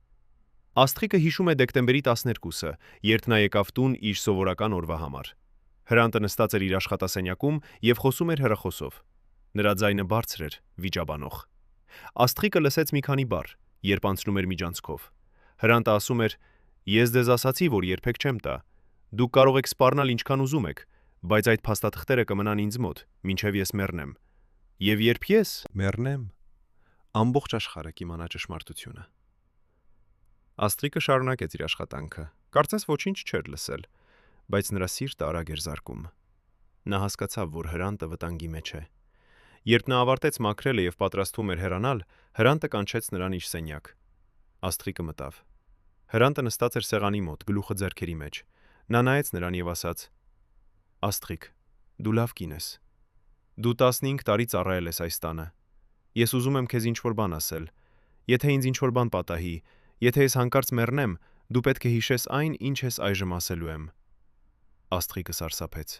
Աստղիկը հիշում է դեկտեմբերի 12-ը, երբ նա եկավ տուն իր սովորական օրվա համար։ Հրանտը նստած էր իր աշխատասենյակում և խոսում էր հեռախոսով։ Նրա ձայնը բարձր էր, վիճաբանող։ Աստղիկը լսեց մի քանի բառ, երբ անցնում էր միջանցքով։ Հրանտը ասում էր. «Ես ձեզ ասացի, որ երբեք չեմ տա։ Դուք կարող եք սպառնալ ինչքան ուզում եք, բայց այդ փաստաթղթերը կմնան ինձ մոտ, մինչև ես մեռնեմ։ Եվ երբ ես մեռնեմ, ամբողջ աշխարհը կիմանա ճշմարտությունը»։ Աստղիկը շարունակեց իր աշխատանքը։ Կարծես ոչինչ չէր լսել, բայց նրա սիրտը արագ էր զարկում։ Նա հասկացավ, որ Հրանտը վտանգի մեջ է։ Երբ նա ավարտեց մաքրելը և պատրաստվում էր հեռանալ, Հրանտը կանչեց նրան իր սենյակ։ Աստղիկը մտավ։ Հրանտը նստած էր սեղանի մոտ, գլուխը ձեռքերի մեջ։ Նա նայեց նրան և ասաց. «Աստղիկ, դու լավ կին ես։ Դու 15 տարի ծառայել ես այս տանը։ Ես ուզում եմ քեզ ինչ-որ բան ասել։ Եթե ինձ ինչ-որ բան պատահի, եթե ես հանկարծ մեռնեմ, դու պետք է հիշես այն, ինչ ես այժմ ասելու եմ»։ Աստղիկը սարսափեց։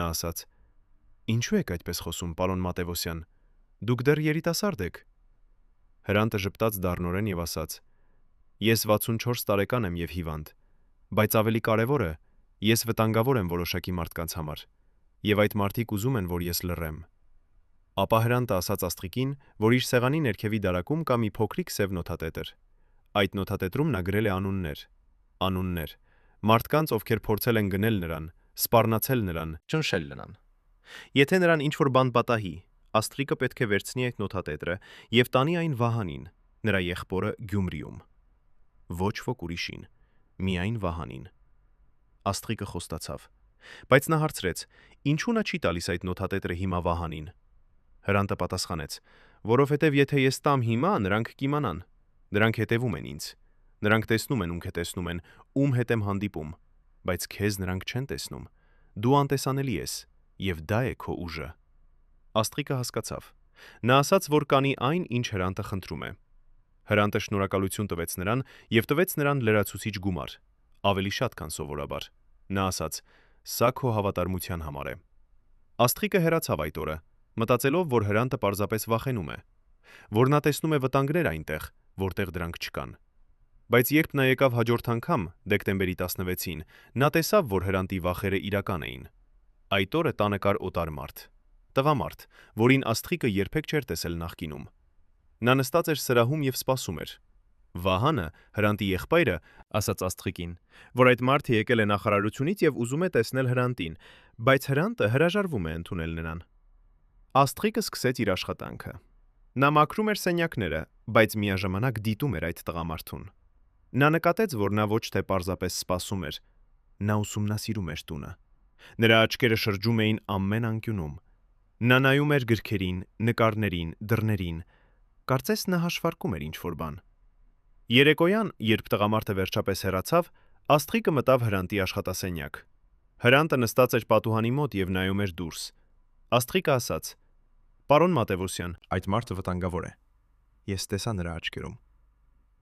Նա ասաց. «Ինչու եք այդպես խոսում, պարոն Մատևոսյան։ Դուք դեռ երիտասարդ եք»։ Հրանտը ժպտաց դառնորեն և ասաց. «Ես 64 տարեկան եմ և հիվանդ, բայց ավելի կարևորը, ես վտանգավոր եմ որոշակի մարդկանց համար, և այդ մարդիկ ուզում են, որ ես լռեմ»։ Ապա Հրանտը ասաց Աստղիկին, որ իր սեղանի ներքևի դարակում կա մի փոքրիկ սև նոթատետր։ Այդ նոթատետրում նա գրել է անուններ, մարդկանց, ովքեր փորձել են գնել նրան, սպառնացել նրան, ճնշել նրան։ Եթե նրան ինչ-որ բան պատահի, Աստղիկը պետք է վերցնի այդ նոթատետրը և տանի այն Վահանին, նրա եղբորը Գյումրիում։ Ոչ ոք ուրիշին, միայն Վահանին։ Աստղիկը խոստացավ։ Բայց նա հարցրեց. «Ինչու նա չի տալիս այդ նոթատետրը հիմա Վահանին»։ Հրանտը պատասխանեց. «Որովհետև եթե ես տամ հիմա, նրանք կիմանան։ Նրանք հետևում են ինձ։ Նրանք տեսնում են, ում է տեսնում են, ում հետ եմ հանդիպում, բայց քեզ նրանք չեն տեսնում։ Դու անտեսանելի ես, և դա է քո ուժը»։ Աստղիկը հասկացավ։ Նա ասաց, որ կանի այն, ինչ Հրանտը խնդրում է։ Հրանտը շնորհակալություն տվեց նրան և տվեց նրան լրացուցիչ գումար, ավելի շատ, քան սովորաբար։ Նա ասաց. «Սա քո հավատարմության համար է»։ Աստղիկը հեռացավ այդ օրը, մտածելով, որ Հրանտը պարզապես վախենում է, որ նա տեսնում է վտանգներ այնտեղ, որտեղ դրանք չկան։ Բայց երբ նա եկավ հաջորդ անգամ, դեկտեմբերի 16-ին, նա տեսավ, որ Հրանտի վախերը իրական էին։ Այդ օրը տանը կար օտար մարդ, տղամարդ, որին Աստղիկը երբեք չէր տեսել նախկինում։ Նա նստած էր սրահում և սպասում էր։ Վահանը, Հրանտի եղբայրը, ասաց Աստղիկին, որ այդ մարդը եկել է նախարարությունից և ուզում է տեսնել Հրանտին, բայց Հրանտը հրաժարվում է ընդունել նրան։ Աստղիկը սկսեց իր աշխատանքը։ Նա մաքրում էր սենյակները, բայց միաժամանակ դիտում էր այդ տղամարդուն։ Նա նկատեց, որ նա ոչ թե պարզապես սպասում էր, նա ուսումնասիրում էր տունը։ Նրա աչքերը շրջում էին ամեն անկյունում։ Նա նայում էր գրքերին, նկարներին, դռներին, կարծես նա հաշվարկում էր ինչ-որ բան։ Երեկոյան, երբ տղամարդը վերջապես հեռացավ, Աստղիկը մտավ Հրանտի աշխատասենյակ։ Հրանտը նստած էր պատուհանի մոտ և նայում էր դուրս։ Աստղիկը ասաց. «Պարոն Մատևոսյան, այդ մարդը վտանգավոր է»։ Ես տեսա նրա աչքերում։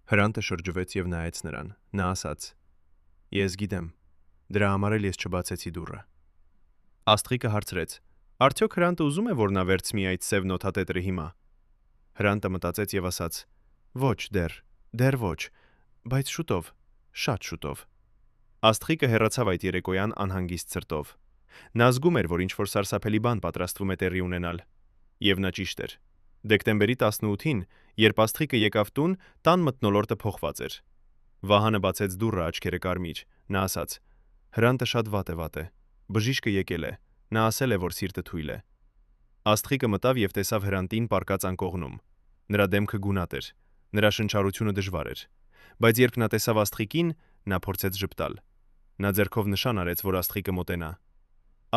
Հրանտը շրջվեց և նայեց նրան։ Նա ասաց. «Ես գիտեմ, դրա համար էլ ես չբացեցի դուռը»։ Աստղիկը հարցրեց. «Արդյոք Հրանտը ուզում է, որ նա վերցնի այդ սև նոթատետրը հիմա»։ Հրանտը մտածեց և ասաց. «Ոչ, դեռ ոչ, բայց շուտով, շատ շուտով»։ Աստղիկը հեռացավ այդ երեկոյան անհանգիստ սրտով։ Նա զգում էր, որ ինչ-որ սարսափելի բան պատրաստվում է տեղի ունենալ։ Եվ նա ճիշտ էր։ Դեկտեմբերի 18-ին, երբ Աստղիկը եկավ տուն, տան մթնոլորտը փոխված էր։ Վահանը բացեց դուռը, աչքերը կարմիր։ Նա ասաց. «Հրանտը շատ վատ է։ Բժիշկը եկել է։ Նա ասել է, որ սիրտը թույլ է»։ Աստղիկը մտավ եւ տեսավ Հրանտին պառկած անկողնում։ Նրա դեմքը գունատ էր, նրա շնչառությունը դժվար էր, բայց երբ նա տեսավ Աստղիկին, նա փորձեց ժպտալ։ Նա ձեռքով նշան արեց, որ Աստղիկը մոտենա։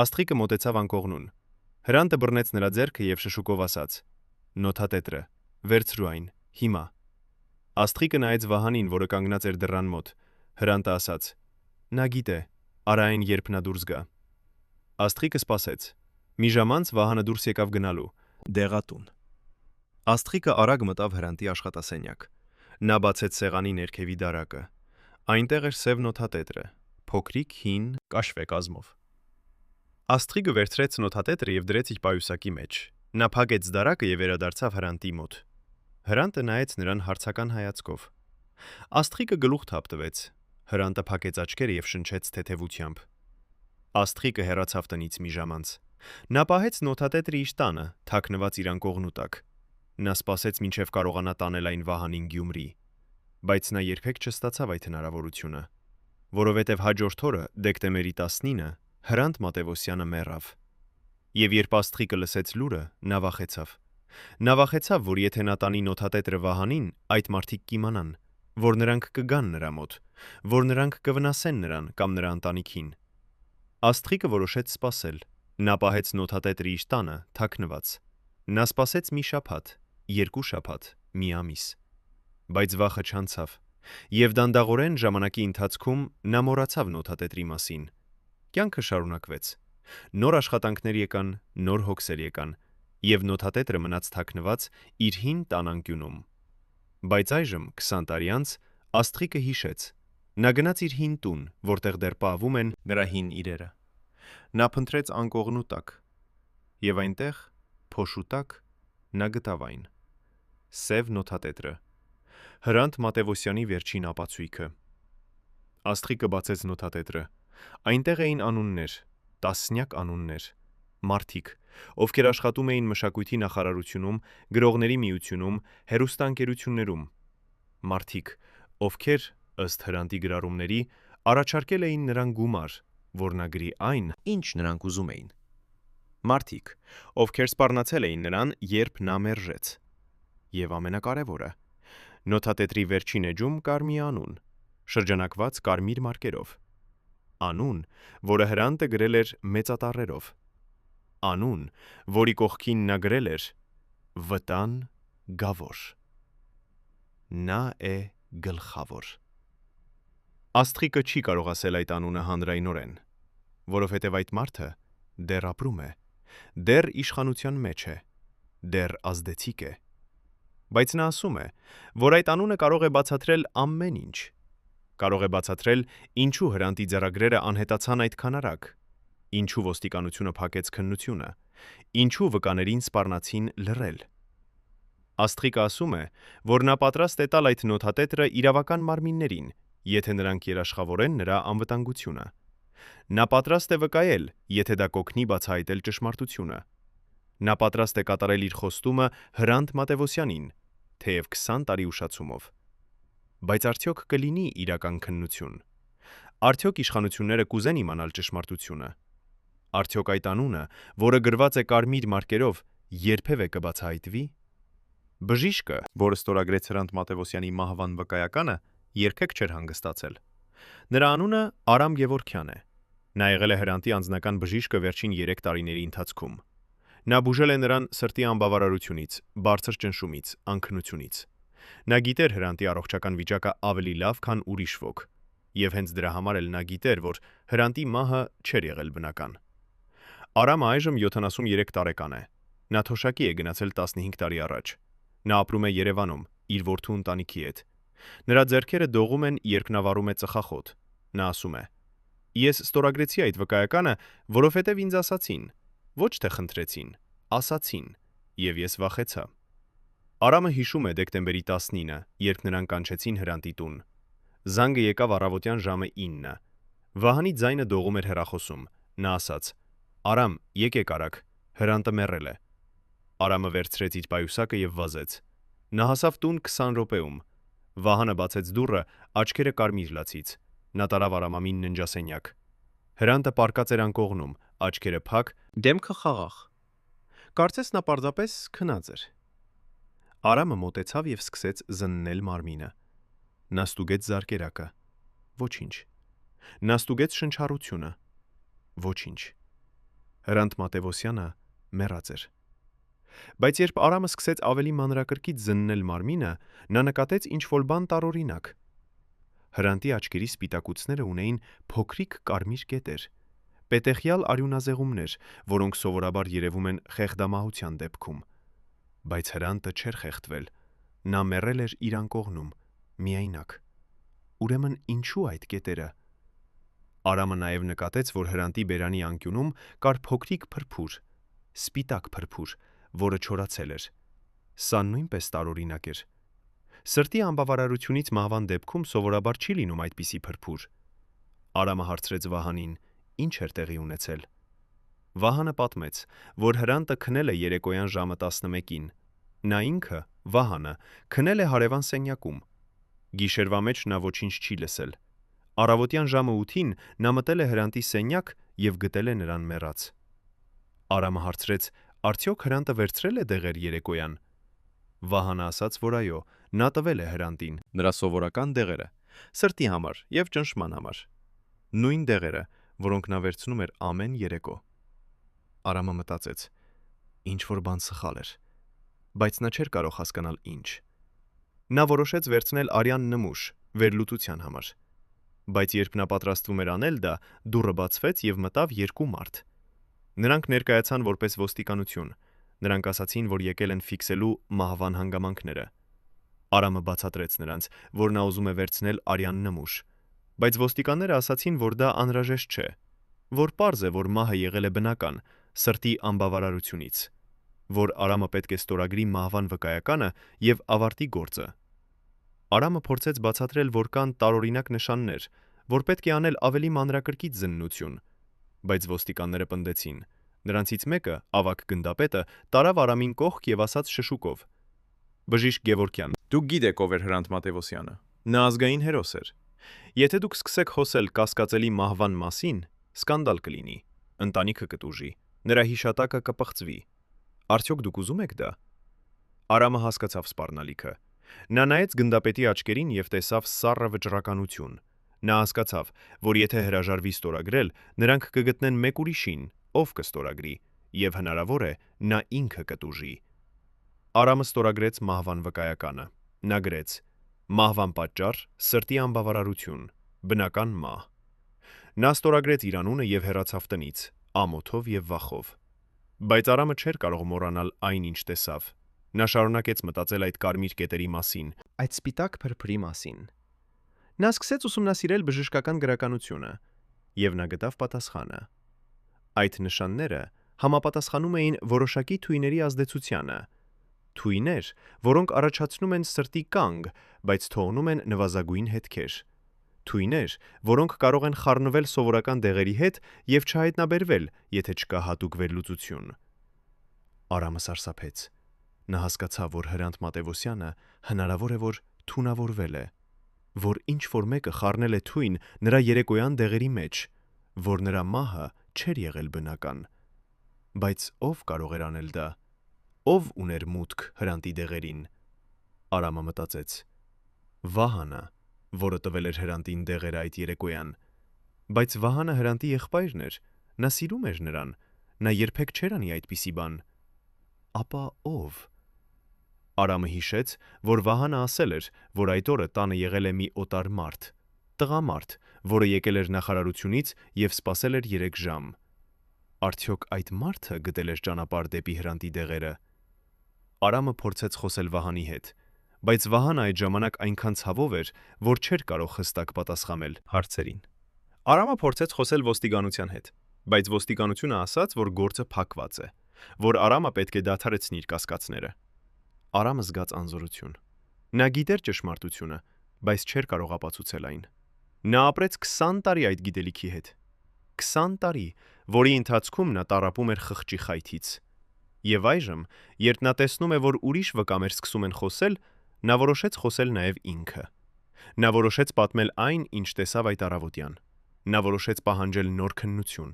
Աստղիկը մոտեցավ անկողնուն։ Հրանտը բռնեց նրա ձեռքը եւ շշուկով ասաց. «Նոթատետրը, վերցրու այն, հիմա»։ Աստղիկը նայեց Վահանին, որը կանգնած էր դռան մոտ։ Հրանտը ասաց. «Նա գիտե, արա այն, երբ նա դուրս գա»։ Աստղիկը սպասեց։ Մի ժամ անց Վահանը դուրս եկավ գնալու դեղատուն։ Աստղիկը արագ մտավ Հրանտի աշխատասենյակ։ Նա բացեց սեղանի ներքևի դարակը։ Այնտեղ էր սև նոթատետրը, փոքրիկ հին կաշվե կազմով։ Աստղիկը վերցրեց նոթատետրը եւ դրեց իր պայուսակի մեջ։ Նա փակեց դարակը եւ վերադարձավ Հրանտի մոտ։ Հրանտը նայեց նրան հարցական հայացքով։ Աստղիկը գլուխ թափ տվեց։ Հրանտը փակեց աչքերը եւ շնչեց թեթևությամբ։ Աստղիկը հեռացավ տնից մի ժամ անց։ Նա պահեց նոթատետրը իր տանը, թաքնված իր անկողնու տակ։ Նա սպասեց մինչև կարողանա տանել այն Վահանին Գյումրի, բայց նա երբեք չստացավ այդ հնարավորությունը, որովհետև հաջորդ օրը, դեկտեմբերի 19-ը, Հրանտ Մատևոսյանը մեռավ։ Եվ երբ Աստղիկը լսեց լուրը, նա վախեցավ։ Նա վախեցավ, որ եթե նա տանի նոթատետրը Վահանին, այդ մարդիկ կիմանան, որ նրանք կգան նրա մոտ, որ նրանք կվնասեն նրան կամ նրա ընտանիքին։ Աստղիկը որոշեց սպասել։ Նա պահեց նոթատետրը իր տանը, թաքնված։ Նա սպասեց մի շաբաթ, 2 շաբաթ, մի ամիս։ Բայց վախը չանցավ, եւ դանդաղորեն ժամանակի ընթացքում նա մոռացավ նոթատետրի մասին։ Կյանքը շարունակվեց։ Նոր աշխատանքներ եկան, նոր հոգսեր եկան, եւ նոթատետրը մնաց թաքնված իր հին տանանկյունում։ Բայց այժմ, 20 տարի անց, Աստղիկը հիշեց։ Նա գնաց իր հին տուն, որտեղ դեռ պահվում են նրա հին իրերը։ Նա փնտրեց անկողնու տակ, եւ այնտեղ, փոշու տակ, նա գտավ այն։ Սև նոթատետրը։ Հրանտ Մատևոսյանի վերջին ապացույքը։ Աստղիկը բացեց նոթատետրը։ Այնտեղ էին անուններ, տասնյակ անուններ, մարդիկ, ովքեր աշխատում էին մշակույթի նախարարությունում, գրողների միությունում, հեռուստաընկերություններում, մարդիկ, ովքեր, ըստ Հրանտի գրառումների, առաջարկել էին նրան գումար, որ նա գրի այն, ինչ նրանք ուզում էին, մարդիկ, ովքեր սպառնացել էին նրան, երբ նա մերժեց։ Եվ ամենակարևորը, նոթատետրի վերջին էջում կար մի անուն, շրջանակված կարմիր մարկերով, անուն, որը Հրանտը գրել էր մեծատառերով, անուն, որի կողքին նա գրել էր վտան գավոր։ Նա է գլխավոր։ Աստղիկը չի կարող ասել այդ անունը հանրայնորեն, որովհետև այդ մարդը դեռ ապրում է, դեռ իշխանության մեջ է, դեռ ազդեցիկ է։ Բայց նա ասում է, որ այդ անունը կարող է բացատրել ամեն ինչ։ Կարող է բացատրել, ինչու Հրանտի ձեռագրերը անհետացան այդքան արագ, ինչու ոստիկանությունը փակեց քննությունը, ինչու վկաներին սպառնացին լռել։ Աստղիկը ասում է, որ նա պատրաստ է տալ այդ նոթատետրը իրավական մարմիններին, եթե նրանք երաշխավորեն նրա անվտանգությունը։ Նա պատրաստ է վկայել, եթե դա կօգնի բացահայտել ճշմարտությունը։ Նա պատրաստ է կատարել իր խոստումը Հրանտ Մատևոսյանին, թեև 20 տարի ուշացումով։ Բայց արդյոք կլինի իրական քննություն։ Արդյոք իշխանությունները կուզեն իմանալ ճշմարտությունը։ Արդյոք այդ անունը, որը գրված է կարմիր մարկերով, երբևէ կբացահայտվի։ Բժիշկը, որը ստորագրեց Հրանտ Մատևոսյանի մահվան վկայականը, երբեք չէր հանգստացել։ Նրա անունը Արամ Գևորգյան է։ Նա եղել է Հրանտի անձնական բժիշկը վերջին 3 տարիների ընթացքում։ Նա բուժել է նրան սրտի անբավարարությունից, բարձր ճնշումից, անքնությունից։ Նա գիտեր Հրանտի առողջական վիճակը ավելի լավ, քան ուրիշ ոք, եւ հենց դրա համար էլ նա գիտեր, որ Հրանտի մահը չէր եղել բնական։ Արամը այժմ 73 տարեկան է։ Նա թոշակի է գնացել 15 տարի առաջ։ Նա ապրում է Երևանում, իր որդու ընտանիքի հետ։ Նրա ձեռքերը դողում են, երբ նա վառում է ծխախոտ։ Նա ասում է. «Ես ստորագրեցի այդ վկայականը, որովհետև ինձ ասացին, ոչ թե խնդրեցին, ասացին, եւ ես վախեցա»։ Արամը հիշում է դեկտեմբերի 19-ը, երբ նրան կանչեցին Հրանտի տուն։ Զանգը եկավ առավոտյան ժամը 9։ Վահանի ձայնը դողում էր հեռախոսում։ Նա ասաց. «Արամ, եկեք արագ, Հրանտը մեռել է»։ Արամը վերցրեց իր պայուսակը եւ վազեց։ Նա հասավ տուն 20 րոպեում։ Վահանը բացեց դուռը, աչքերը կարմիր լացից։ Նա տարավ Արամամին ննջասենյակ։ Հրանտը պառկած էր անկողնում, աչքերը փակ, դեմքը խաղաղ։ Կարծես նա պարզապես քնած էր։ Արամը մոտեցավ եւ սկսեց զննել մարմինը։ Նա ստուգեց զարկերակը։ Ոչինչ։ Նա ստուգեց շնչառությունը։ Ոչինչ։ Հրանտ Մատևոսյանը մեռած էր։ Բայց երբ Արամը սկսեց ավելի մանրակրկիտ զննել մարմինը, նա նկատեց ինչ-որ բան տարօրինակ։ Հրանտի աչքերի սպիտակուցները ունեին փոքրիկ կարմիր կետեր, պետեխյալ արյունազեղումներ, որոնք սովորաբար երևում են խեղդամահության դեպքում։ Բայց Հրանտը չէր խեղդվել։ Նա մեռել էր իր անկողնում, միայնակ։ Ուրեմն ինչու այդ կետերը։ Արամը նաև նկատեց, որ Հրանտի բերանի անկյունում կար փոքրիկ փրփուր, սպիտակ փրփուր, որը չորացել էր։ Սա նույնպես տարօրինակ էր։ Սրտի անբավարարությունից մահվան դեպքում սովորաբար չի լինում այդպիսի փրփուր։ Արամը հարցրեց Վահանին, ինչ էր տեղի ունեցել։ Վահանը պատմեց, որ Հրանտը քնել է երեկոյան ժամը 11-ին։ Նա ինքը, Վահանը, քնել է հարևան սենյակում։ Գիշերվա մեջ նա ոչինչ չի լսել։ Առավոտյան ժամը 8-ին նա մտել է Հրանտի սենյակ եւ գտել է նրան մեռած։ Արամը հարցրեց. «Արդյոք Հրանտը վերցրել է դեղեր երեկոյան»։ Վահանը ասաց, որ այո, նա տվել է Հրանտին նրա սովորական դեղերը, սրտի համար եւ ճնշման համար։ Նույն դեղերը, որոնք նա վերցնում էր ամեն երեկո։ Արամը մտածեց. ինչ որ բան սխալ էր, բայց նա չէր կարող հասկանալ ինչ։ Նա որոշեց վերցնել արյան նմուշ վերլուծության համար։ Բայց երբ նա պատրաստվում էր անել դա, դուռը բացվեց եւ մտավ երկու մարդ։ Նրանք ներկայացան որպես ոստիկանություն։ Նրանք ասացին, որ եկել են ֆիքսելու մահվան հանգամանքները։ Արամը բացատրեց նրանց, որ նա ուզում է վերցնել արյան նմուշ, բայց ոստիկանները ասացին, որ դա անհրաժեշտ չէ, որ պարզ է, որ մահը եղել է բնական, սրտի անբավարարությունից, որ Արամը պետք է ստորագրի մահվան վկայականը եւ ավարտի գործը։ Արամը փորձեց բացատրել, որ կան տարօրինակ նշաններ, որ պետք է անել ավելի մանրակրկիտ զննություն, բայց ոստիկանները պնդեցին։ Նրանցից մեկը, ավագ գնդապետը, տարավ Արամին կողք եւ ասաց շշուկով. «Բժիշկ Գևորգյան, դուք գիտեք ով էր Հրանտ Մատևոսյանը։ Նա ազգային հերոս էր։ Եթե դուք սկսեք խոսել կասկածելի մահվան մասին, սկանդալ կլինի, ընտանիքը կտուժի, նրա հիշատակը կպղծվի։ Արդյոք դուք ուզում եք դա»։ Արամը հասկացավ սպառնալիքը։ Նա նայեց գնդապետի աչքերին եւ տեսավ սառը վճռականություն։ Նա հասկացավ, որ եթե հրաժարվի ստորագրել, նրանք կգտնեն մեկ ուրիշին, ով կստորագրի, եւ հնարավոր է նա ինքը կտուժի։ Արամը ստորագրեց մահվան վկայականը։ Նա գրեց. «Մահվան պատճառ՝ սրտի անբավարարություն, բնական մահ»։ Նա ստորագրեց իր անունը եւ հեռացավ տնից, ամոթով եւ վախով։ Բայց Արամը չէր կարող մոռանալ այն, ինչ տեսավ։ Նա շարունակեց մտածել այդ կարմիր կետերի մասին, այդ սպիտակ փրփրի մասին։ Նա սկսեց ուսումնասիրել բժշկական գրականությունը, եւ նա գտավ պատասխանը։ Այդ նշանները համապատասխանում էին որոշակի թույների ազդեցությանը։ Թույներ, որոնք առաջացնում են սրտի կանգ, բայց թողնում են նվազագույն հետքեր։ Թույներ, որոնք կարող են խառնվել սովորական դեղերի հետ եւ չհայտնաբերվել, եթե չկա հատուկ վերլուծություն։ Արամը սարսափեց։ Նա հասկացավ, որ Հրանտ Մատևոսյանը հնարավոր է, որ թունավորվել է, որ ինչ որ մեկը խառնել է թույն նրա երեկոյան դեղերի մեջ, որ նրա մահը չէր եղել բնական։ Բայց ով կարող էր անել դա։ Ով ուներ մուտք Հրանտի դեղերին։ Արամը մտածեց. Վահանը, որը տվել էր Հրանտին դեղերը այդ երեկոյան։ Բայց Վահանը Հրանտի եղբայրն էր, նա սիրում էր նրան, նա երբեք չէր անի այդպիսի բան։ Ապա ով։ Արամը հիշեց, որ Վահանը ասել էր, որ այդ օրը տանը եղել է մի օտար մարդ, տղամարդ, որը եկել էր նախարարությունից եւ սպասել էր 3 ժամ։ Արդյոք այդ մարդը գտել էր ճանապարհ դեպի Հրանտի դեղերը։ Արամը փորձեց խոսել Վահանի հետ, բայց Վահանը այդ ժամանակ այնքան ցավով էր, որ չէր կարող հստակ պատասխանել հարցերին։ Արամը փորձեց խոսել ոստիկանության հետ, բայց ոստիկանությունը ասաց, որ գործը փակված է, որ Արամը պետք է դադարեցնի իր կասկածները։ Արամը զգաց անզորություն։ Նա գիտեր ճշմարտությունը, բայց չէր կարող ապացուցել այն։ Նա ապրեց 20 տարի այդ գիտելիքի հետ։ 20 տարի, որի ընթացքում նա տառապում էր խղճի խայթից։ Եվ այժմ, երբ նա տեսնում է, որ ուրիշ վկաներ սկսում են խոսել, նա որոշեց խոսել նաև ինքը։ Նա որոշեց պատմել այն, ինչ տեսավ այդ առավոտյան։ Նա որոշեց պահանջել նոր քննություն։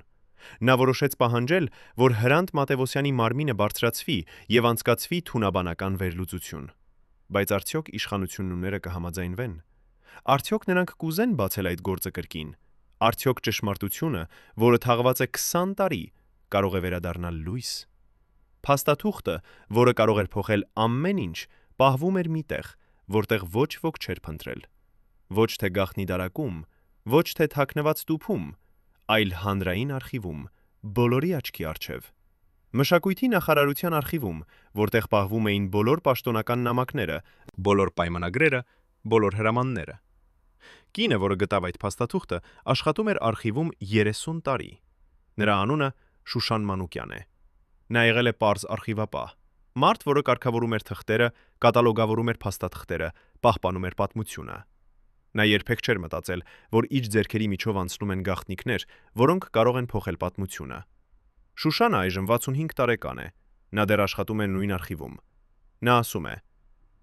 Նա որոշեց պահանջել, որ Հրանտ Մատևոսյանի մարմինը բարձրացվի եւ անցկացվի թունաբանական վերլուծություն։ Բայց արդյոք իշխանությունները կհամաձայնվեն։ Արդյոք նրանք կուզեն բացել այդ գործը կրկին։ Արդյոք ճշմարտությունը, որը թաղված է 20 տարի, կարող է վերադառնալ լույս։ Փաստաթուղթը, որը կարող էր փոխել ամեն ինչ, պահվում էր մի տեղ, որտեղ ոչ ոք չէր փնտրել։ Ոչ թե գաղտնի դարակում, ոչ թե թաքնված տուփում, այլ հանրային արխիվում, բոլորի աչքի առջև։ Մշակույթի նախարարության արխիվում, որտեղ պահվում էին բոլոր պաշտոնական նամակները, բոլոր պայմանագրերը, բոլոր հրամանները։ Կինը, որը գտավ այդ փաստաթուղթը, աշխատում էր արխիվում 30 տարի։ Նրա անունը Շուշան Մանուկյան է։ Նա եղել է պարզ արխիվապահ, մարդ, որը կարգավորում էր թղթերը, կատալոգավորում էր փաստաթղթերը, պահպանում էր պատմությունը։ Նա երբեք չէր մտածել, որ իր ձեռքերի միջով անցնում են գաղտնիքներ, որոնք կարող են փոխել պատմությունը։ Շուշանը այժմ 65 տարեկան է։ Նա դեռ աշխատում է նույն արխիվում։ Նա ասում է.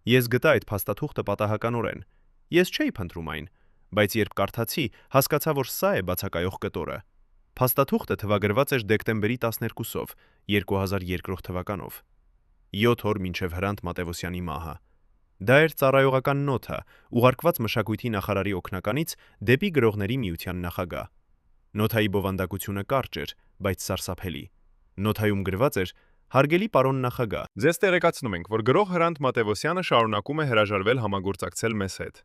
«Ես գտա այդ փաստաթուղթը պատահականորեն։ Ես չէի փնտրում այն, բայց երբ կարդացի, հասկացա, որ սա է բացակայող կտորը»։ Փաստաթուղթը թվագրված էր դեկտեմբերի 12-ով, 2002 թվականով։ 7 օր մինչև Հրանտ Մատևոսյանի մահը։ Դա էր ծառայողական նոթը, ուղարկված մշակույթի նախարարի օգնականից դեպի գրողների միության նախագահ։ Նոթայի բովանդակությունը կարճ էր, բայց սարսափելի։ Նոթայում գրված էր. «Հարգելի պարոն նախագահ, ձեզ տեղեկացնում ենք, որ գրող Հրանտ Մատևոսյանը շարունակում է հրաժարվել համագործակցել մեզ հետ։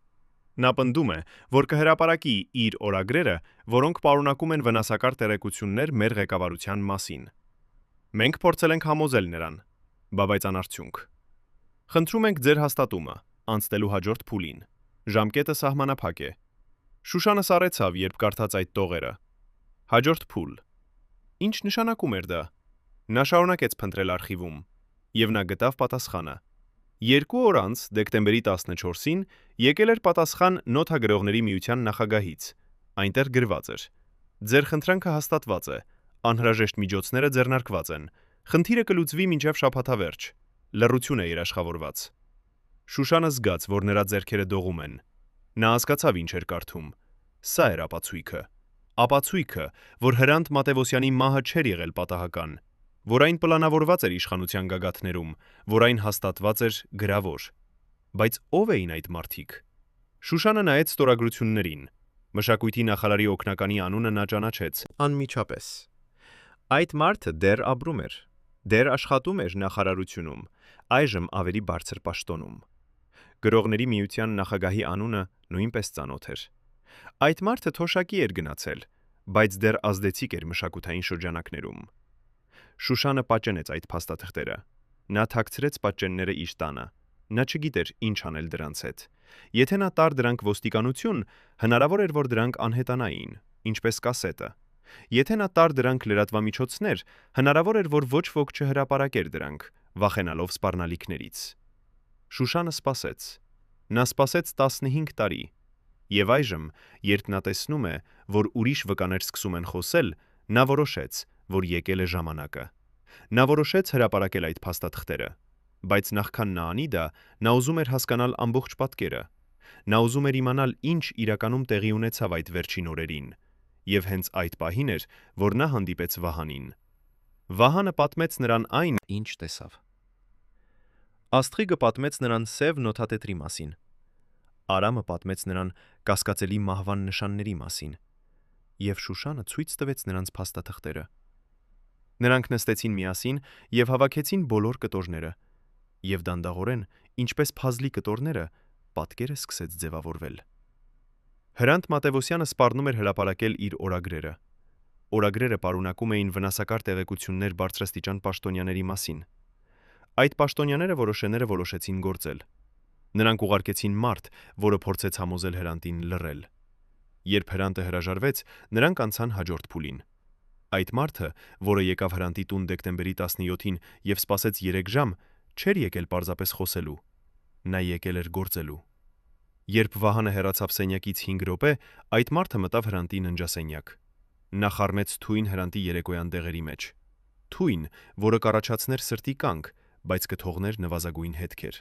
Նա պնդում է, որ կհրապարակի իր օրագրերը, որոնք պարունակում են վնասակար տեղեկություններ մեր ղեկավարության մասին։ Մենք փորձել ենք համոզել նրան, բայց անարդյունք։ Խնդրում ենք ձեր հաստատումը, անցնելու հաջորդ փուլին։ Ժամկետը սահմանափակ է»։ Շուշանը սառեցավ, երբ կարդաց այդ տողերը։ Հաջորդ փուլ։ Ինչ նշանակում էր դա։ Նա շարունակեց փնտրել արխիվում, եւ նա գտավ պատասխանը։ 2 օր անց, դեկտեմբերի 14-ին, եկել էր պատասխան նոթագրողների միության նախագահից։ Այնտեղ գրված էր. «Ձեր խնդրանքը հաստատված է, անհրաժեշտ միջոցները ձեռնարկված են։ Խնդիրը կլուծվի մինչև շաբաթավերջ։ Լռություն է երաշխավորված»։ Շուշանը զգաց, որ նրա ձեռքերը դողում են։ Նա հասկացավ, ինչ էր կարդում։ Սա էր ապացույքը։ Ապացույքը, որ Հրանտ Մատևոսյանի մահը չէր եղել պատահական, որ այն պլանավորված էր իշխանության գագաթներում, որ այն հաստատված էր գրավոր։ Բայց ո՞վ էին այդ մարդիկ։ Շուշանը նայեց ստորագրություններին։ Մշակույթի նախարարի օգնականի անունը նա ճանաչեց անմիջապես։ Այդ մարդը դեռ ապրում էր, դեռ աշխատում էր նախարարությունում, այժմ ավելի բարձր պաշտոնում։ Գրողների միության նախագահի անունը նույնպես ծանոթ էր։ Այդ մարդը թոշակի էր գնացել, բայց դեռ ազդեցիկ էր մշակութային շրջանակներում։ Շուշանը պատճենեց այդ փաստաթղթերը։ Նա թաքցրեց պատճենները իր տանը։ Նա չգիտեր ինչ անել դրանց հետ։ Եթե նա տար դրանք ոստիկանություն, հնարավոր էր, որ դրանք անհետանային, ինչպես կասետը։ Եթե նա տար դրանք լրատվամիջոցներ, հնարավոր էր, որ ոչ ոք չհրապարակեր դրանք, վախենալով սպառնալիքներից։ Շուշանը սպասեց։ Նա սպասեց 15 տարի։ Եվ այժմ, երբ նա տեսնում է, որ ուրիշ վկաներ սկսում են խոսել, նա որոշեց, որ եկել է ժամանակը։ Նա որոշեց հրապարակել այդ փաստաթղթերը, բայց նախքան նա անի դա, նա ուզում էր հասկանալ ամբողջ պատկերը։ Նա ուզում էր իմանալ, ինչ իրականում տեղի ունեցավ այդ վերջին օրերին, եւ հենց այդ պահին էր, որ նա հանդիպեց Վահանին։ Վահանը պատմեց նրան այն, ինչ տեսավ։ Աստղիկը պատմեց նրան սև նոթատետրի մասին։ Արամը պատմեց նրան կասկածելի մահվան նշանների մասին, եւ Շուշանը ցույց տվեց նրանց փաստաթղթերը։ Նրանք նստեցին միասին եւ հավաքեցին բոլոր կտորները, եւ դանդաղորեն, ինչպես փազլի կտորները, պատկերը սկսեց ձևավորվել։ Հրանտ Մատևոսյանը սպառնում էր հրապարակել իր օրագրերը։ Օրագրերը պարունակում էին վնասակար տեղեկություններ բարձրաստիճան պաշտոնյաների մասին։ Այդ պաշտոնյաները որոշեցին գործել։ Նրանք ուղարկեցին մարդ, որը փորձեց համոզել Հրանտին լռել։ Երբ Հրանտը հրաժարվեց, նրանք անցան հաջորդ փուլին։ Այդ մարդը, որը եկավ Հրանտի տուն դեկտեմբերի 17-ին եւ սպասեց 3 ժամ, չէր եկել պարզապես խոսելու։ Նա եկել էր գործելու։ Երբ Վահանը հեռացավ սենյակից 5 րոպե, այդ մարդը մտավ Հրանտի ննջասենյակ։ Նա խառնեց թույն Հրանտի երեկոյան դեղերի մեջ։ Թույն, որը կառաջացներ սրտի կանգ, բայց կթողներ նվազագույն հետքեր։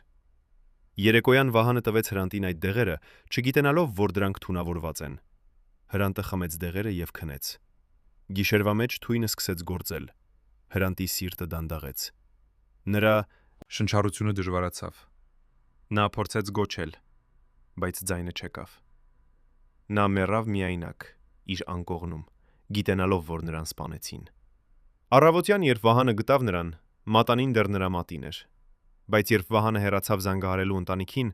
Երեկոյան Վահանը տվեց Հրանտին այդ դեղերը, չգիտենալով, որ դրանք թունավորված են։ Հրանտը խմեց դեղերը և քնեց։ Գիշերվա մեջ թույնը սկսեց գործել։ Հրանտի սիրտը դանդաղեց։ Նրա Շնչառությունը դժվարացավ։ նա փորձեց գոչել, բայց ձայնը չեկավ։ Նա մեռավ միայնակ, իր անկողնում, գիտենալով, որ նրան սպանեցին։ Առավոտյան, երբ Վահանը գտավ նրան, մատանին դեռ նրա մատին էր։ Բայց երբ Վահանը հեռացավ զանգահարելու ընտանիքին,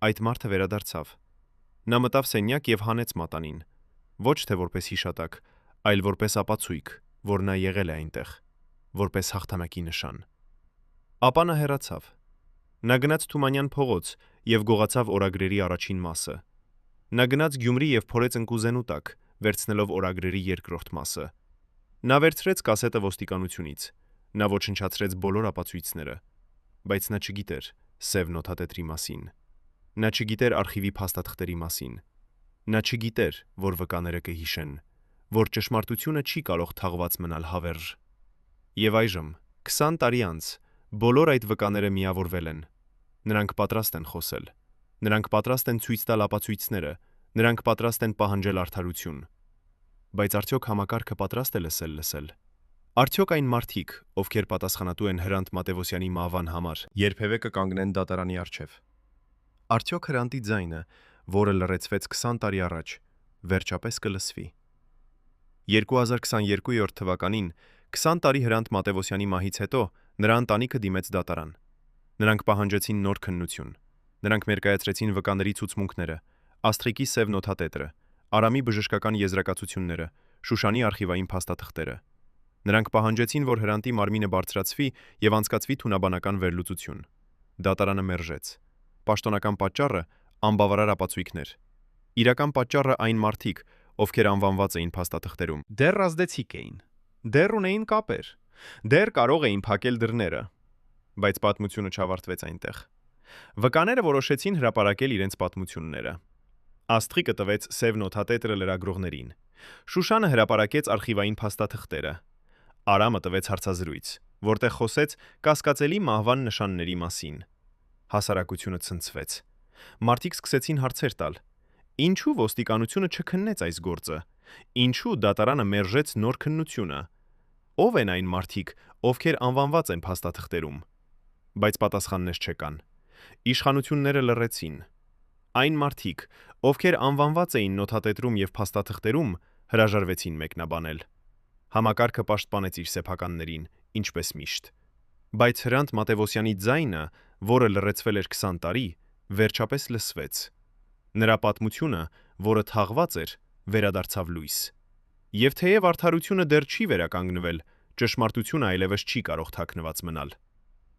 այդ մարդը վերադարձավ։ Նա մտավ սենյակ և հանեց մատանին, ոչ թե որպես հիշատակ, այլ որպես ապացույք, որ նա եղել է այնտեղ, որպես հաղթանակի նշան։ Ապա նա հեռացավ։ Նա գնաց Թումանյան փողոց և գողացավ օրագրերի առաջին մասը։ Նա գնաց Գյումրի և փորեց ընկուզենու տակ, վերցնելով օրագրերի երկրորդ մասը։ Նա վերցրեց կասետը ոստիկանությունից։ Նա ոչնչացրեց բոլոր ապացույցները, բայց նա չգիտեր սև նոթատետրի մասին։ Նա չգիտեր արխիվի փաստաթղթերի մասին։ Նա չգիտեր, որ վկաները կհիշեն, որ ճշմարտությունը չի կարող թաղված մնալ հավերժ։ Եվ այժմ, 20 տարի անց, բոլոր այդ վկաները միավորվել են։ Նրանք պատրաստ են խոսել։ Նրանք պատրաստ են ցույց տալ ապացույցները, նրանք պատրաստ են պահանջել արդարություն։ Բայց արդյոք համակարգը պատրաստ է լսել։ Արդյոք այն մարդիկ, ովքեր պատասխանատու են Հրանտ Մատևոսյանի մահվան համար, երբևէ կկանգնեն դատարանի առջև։ Արդյոք Հրանտի ձայնը, որը լռեցվեց 20 տարի առաջ, վերջապես կլսվի։ 2022 թվականին, 20 տարի Հրանտ Մատևոսյանի մահից հետո, նրա ընտանիքը դիմեց դատարան։ Նրանք պահանջեցին նոր քննություն։ Նրանք ներկայացրեցին վկաների ցուցմունքները, Աստղիկի սև նոթատետրը, Արամի բժշկական եզրակացությունները, Շուշանի արխիվային փաստաթղթերը։ Նրանք պահանջեցին, որ Հրանտի մարմինը բարձրացվի և անցկացվի թունաբանական վերլուծություն։ Դատարանը մերժեց։ Պաշտոնական պատճառը անբավարար ապացույցներ։ Իրական պատճառը այն մարդիկ, ովքեր անվանված էին փաստաթղթերում, դեռ ազդեցիկ էին, դեռ ունեին կապեր, դեռ կարող էին փակել դռները։ Բայց պատմությունը չավարտվեց այնտեղ։ Վկաները որոշեցին հրապարակել իրենց պատմությունները։ Աստղիկը տվեց սև նոթատետրը լրագրողներին։ Շուշանը հրապարակեց արխիվային փաստաթղթերը։ Արամը տվեց հարցազրույց, որտեղ խոսեց կասկածելի մահվան նշանների մասին։ Հասարակությունը ցնցվեց։ Մարդիկ սկսեցին հարցեր տալ. ինչու ոստիկանությունը չքննեց այս գործը։ Ինչու դատարանը մերժեց նոր քննությունը։ Ո՞վ են այն մարդիկ, ովքեր անվանված են փաստաթղթերում։ Բայց պատասխաններ չկան։ Իշխանությունները լռեցին։ Այն մարդիկ, ովքեր անվանված էին նոթատետրում և փաստաթղթերում, հրաժարվեցին մեկնաբանել։ Համակարգը պաշտպանեց իր սեփականներին, ինչպես միշտ։ Բայց Հրանտ Մատևոսյանի ձայնը, որը լռեցվել էր 20 տարի, վերջապես լսվեց։ Նրա պատմությունը, որը թաղված էր, վերադարձավ լույս։ Եվ թեև արդարությունը դեռ չի վերականգնվել, ճշմարտությունը այլևս չի կարող թաքնված մնալ։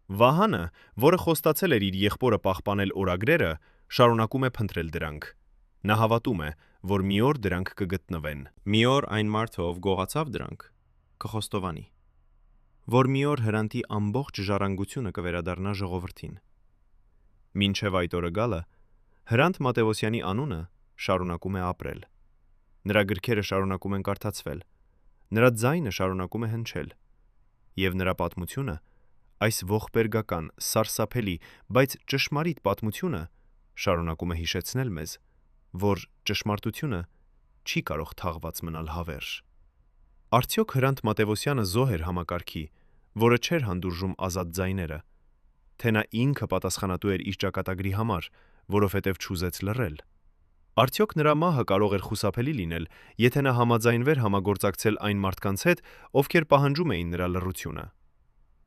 Վահանը, որը խոստացել էր իր եղբորը պահպանել օրագրերը, շարունակում է փնտրել դրանք։ Նա հավատում է, որ մի օր դրանք կգտնվեն։ Մի օր այն մարդը, ով գողացավ դրանք, կխոստովանի։ Որ մի օր Հրանտի ամբողջ ժառանգությունը կվերադառնա ժողովրդին։ Մինչև այդ օրը գալը, Հրանտ Մատևոսյանի անունը շարունակում է ապրել։ Նրա գրքերը շարունակում են կարդացվել։ Նրա ձայնը շարունակում է հնչել։ Եվ նրա պատմությունը, այս ողբերգական, սարսափելի, բայց ճշմարիտ պատմությունը շարունակում է հիշեցնել մեզ, որ ճշմարտությունը չի կարող թաղված մնալ հավերժ։ Արդյոք Հրանտ Մատևոսյանը զոհ էր համակարգի, որը չէր հանդուրժում ազատ ձայները, թե նա ինքը պատասխանատու էր իր ճակատագրի համար, որովհետև չուզեց լռել։ Արդյոք նրա մահը կարող էր խուսափելի լինել, եթե նա համաձայնվեր համագործակցել այն մարդկանց հետ, ովքեր պահանջում էին նրա լռությունը։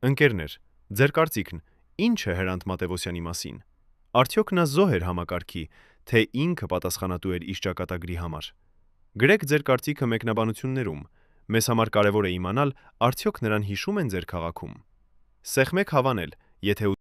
Ընկերներ, ձեր կարծիքն ի՞նչ է Հրանտ Մատևոսյանի մասին։ Արդյոք նա զոհ էր համակարգի, թե ինքը պատասխանատու էր իր ճակատագրի համար։ Գրեք ձեր կարծիքը մեկնաբանություններում։ Մեզ համար կարևոր է իմանալ, արդյոք նրան հիշում են ձեր քաղաքում։ Սեղմեք հավանել, եթե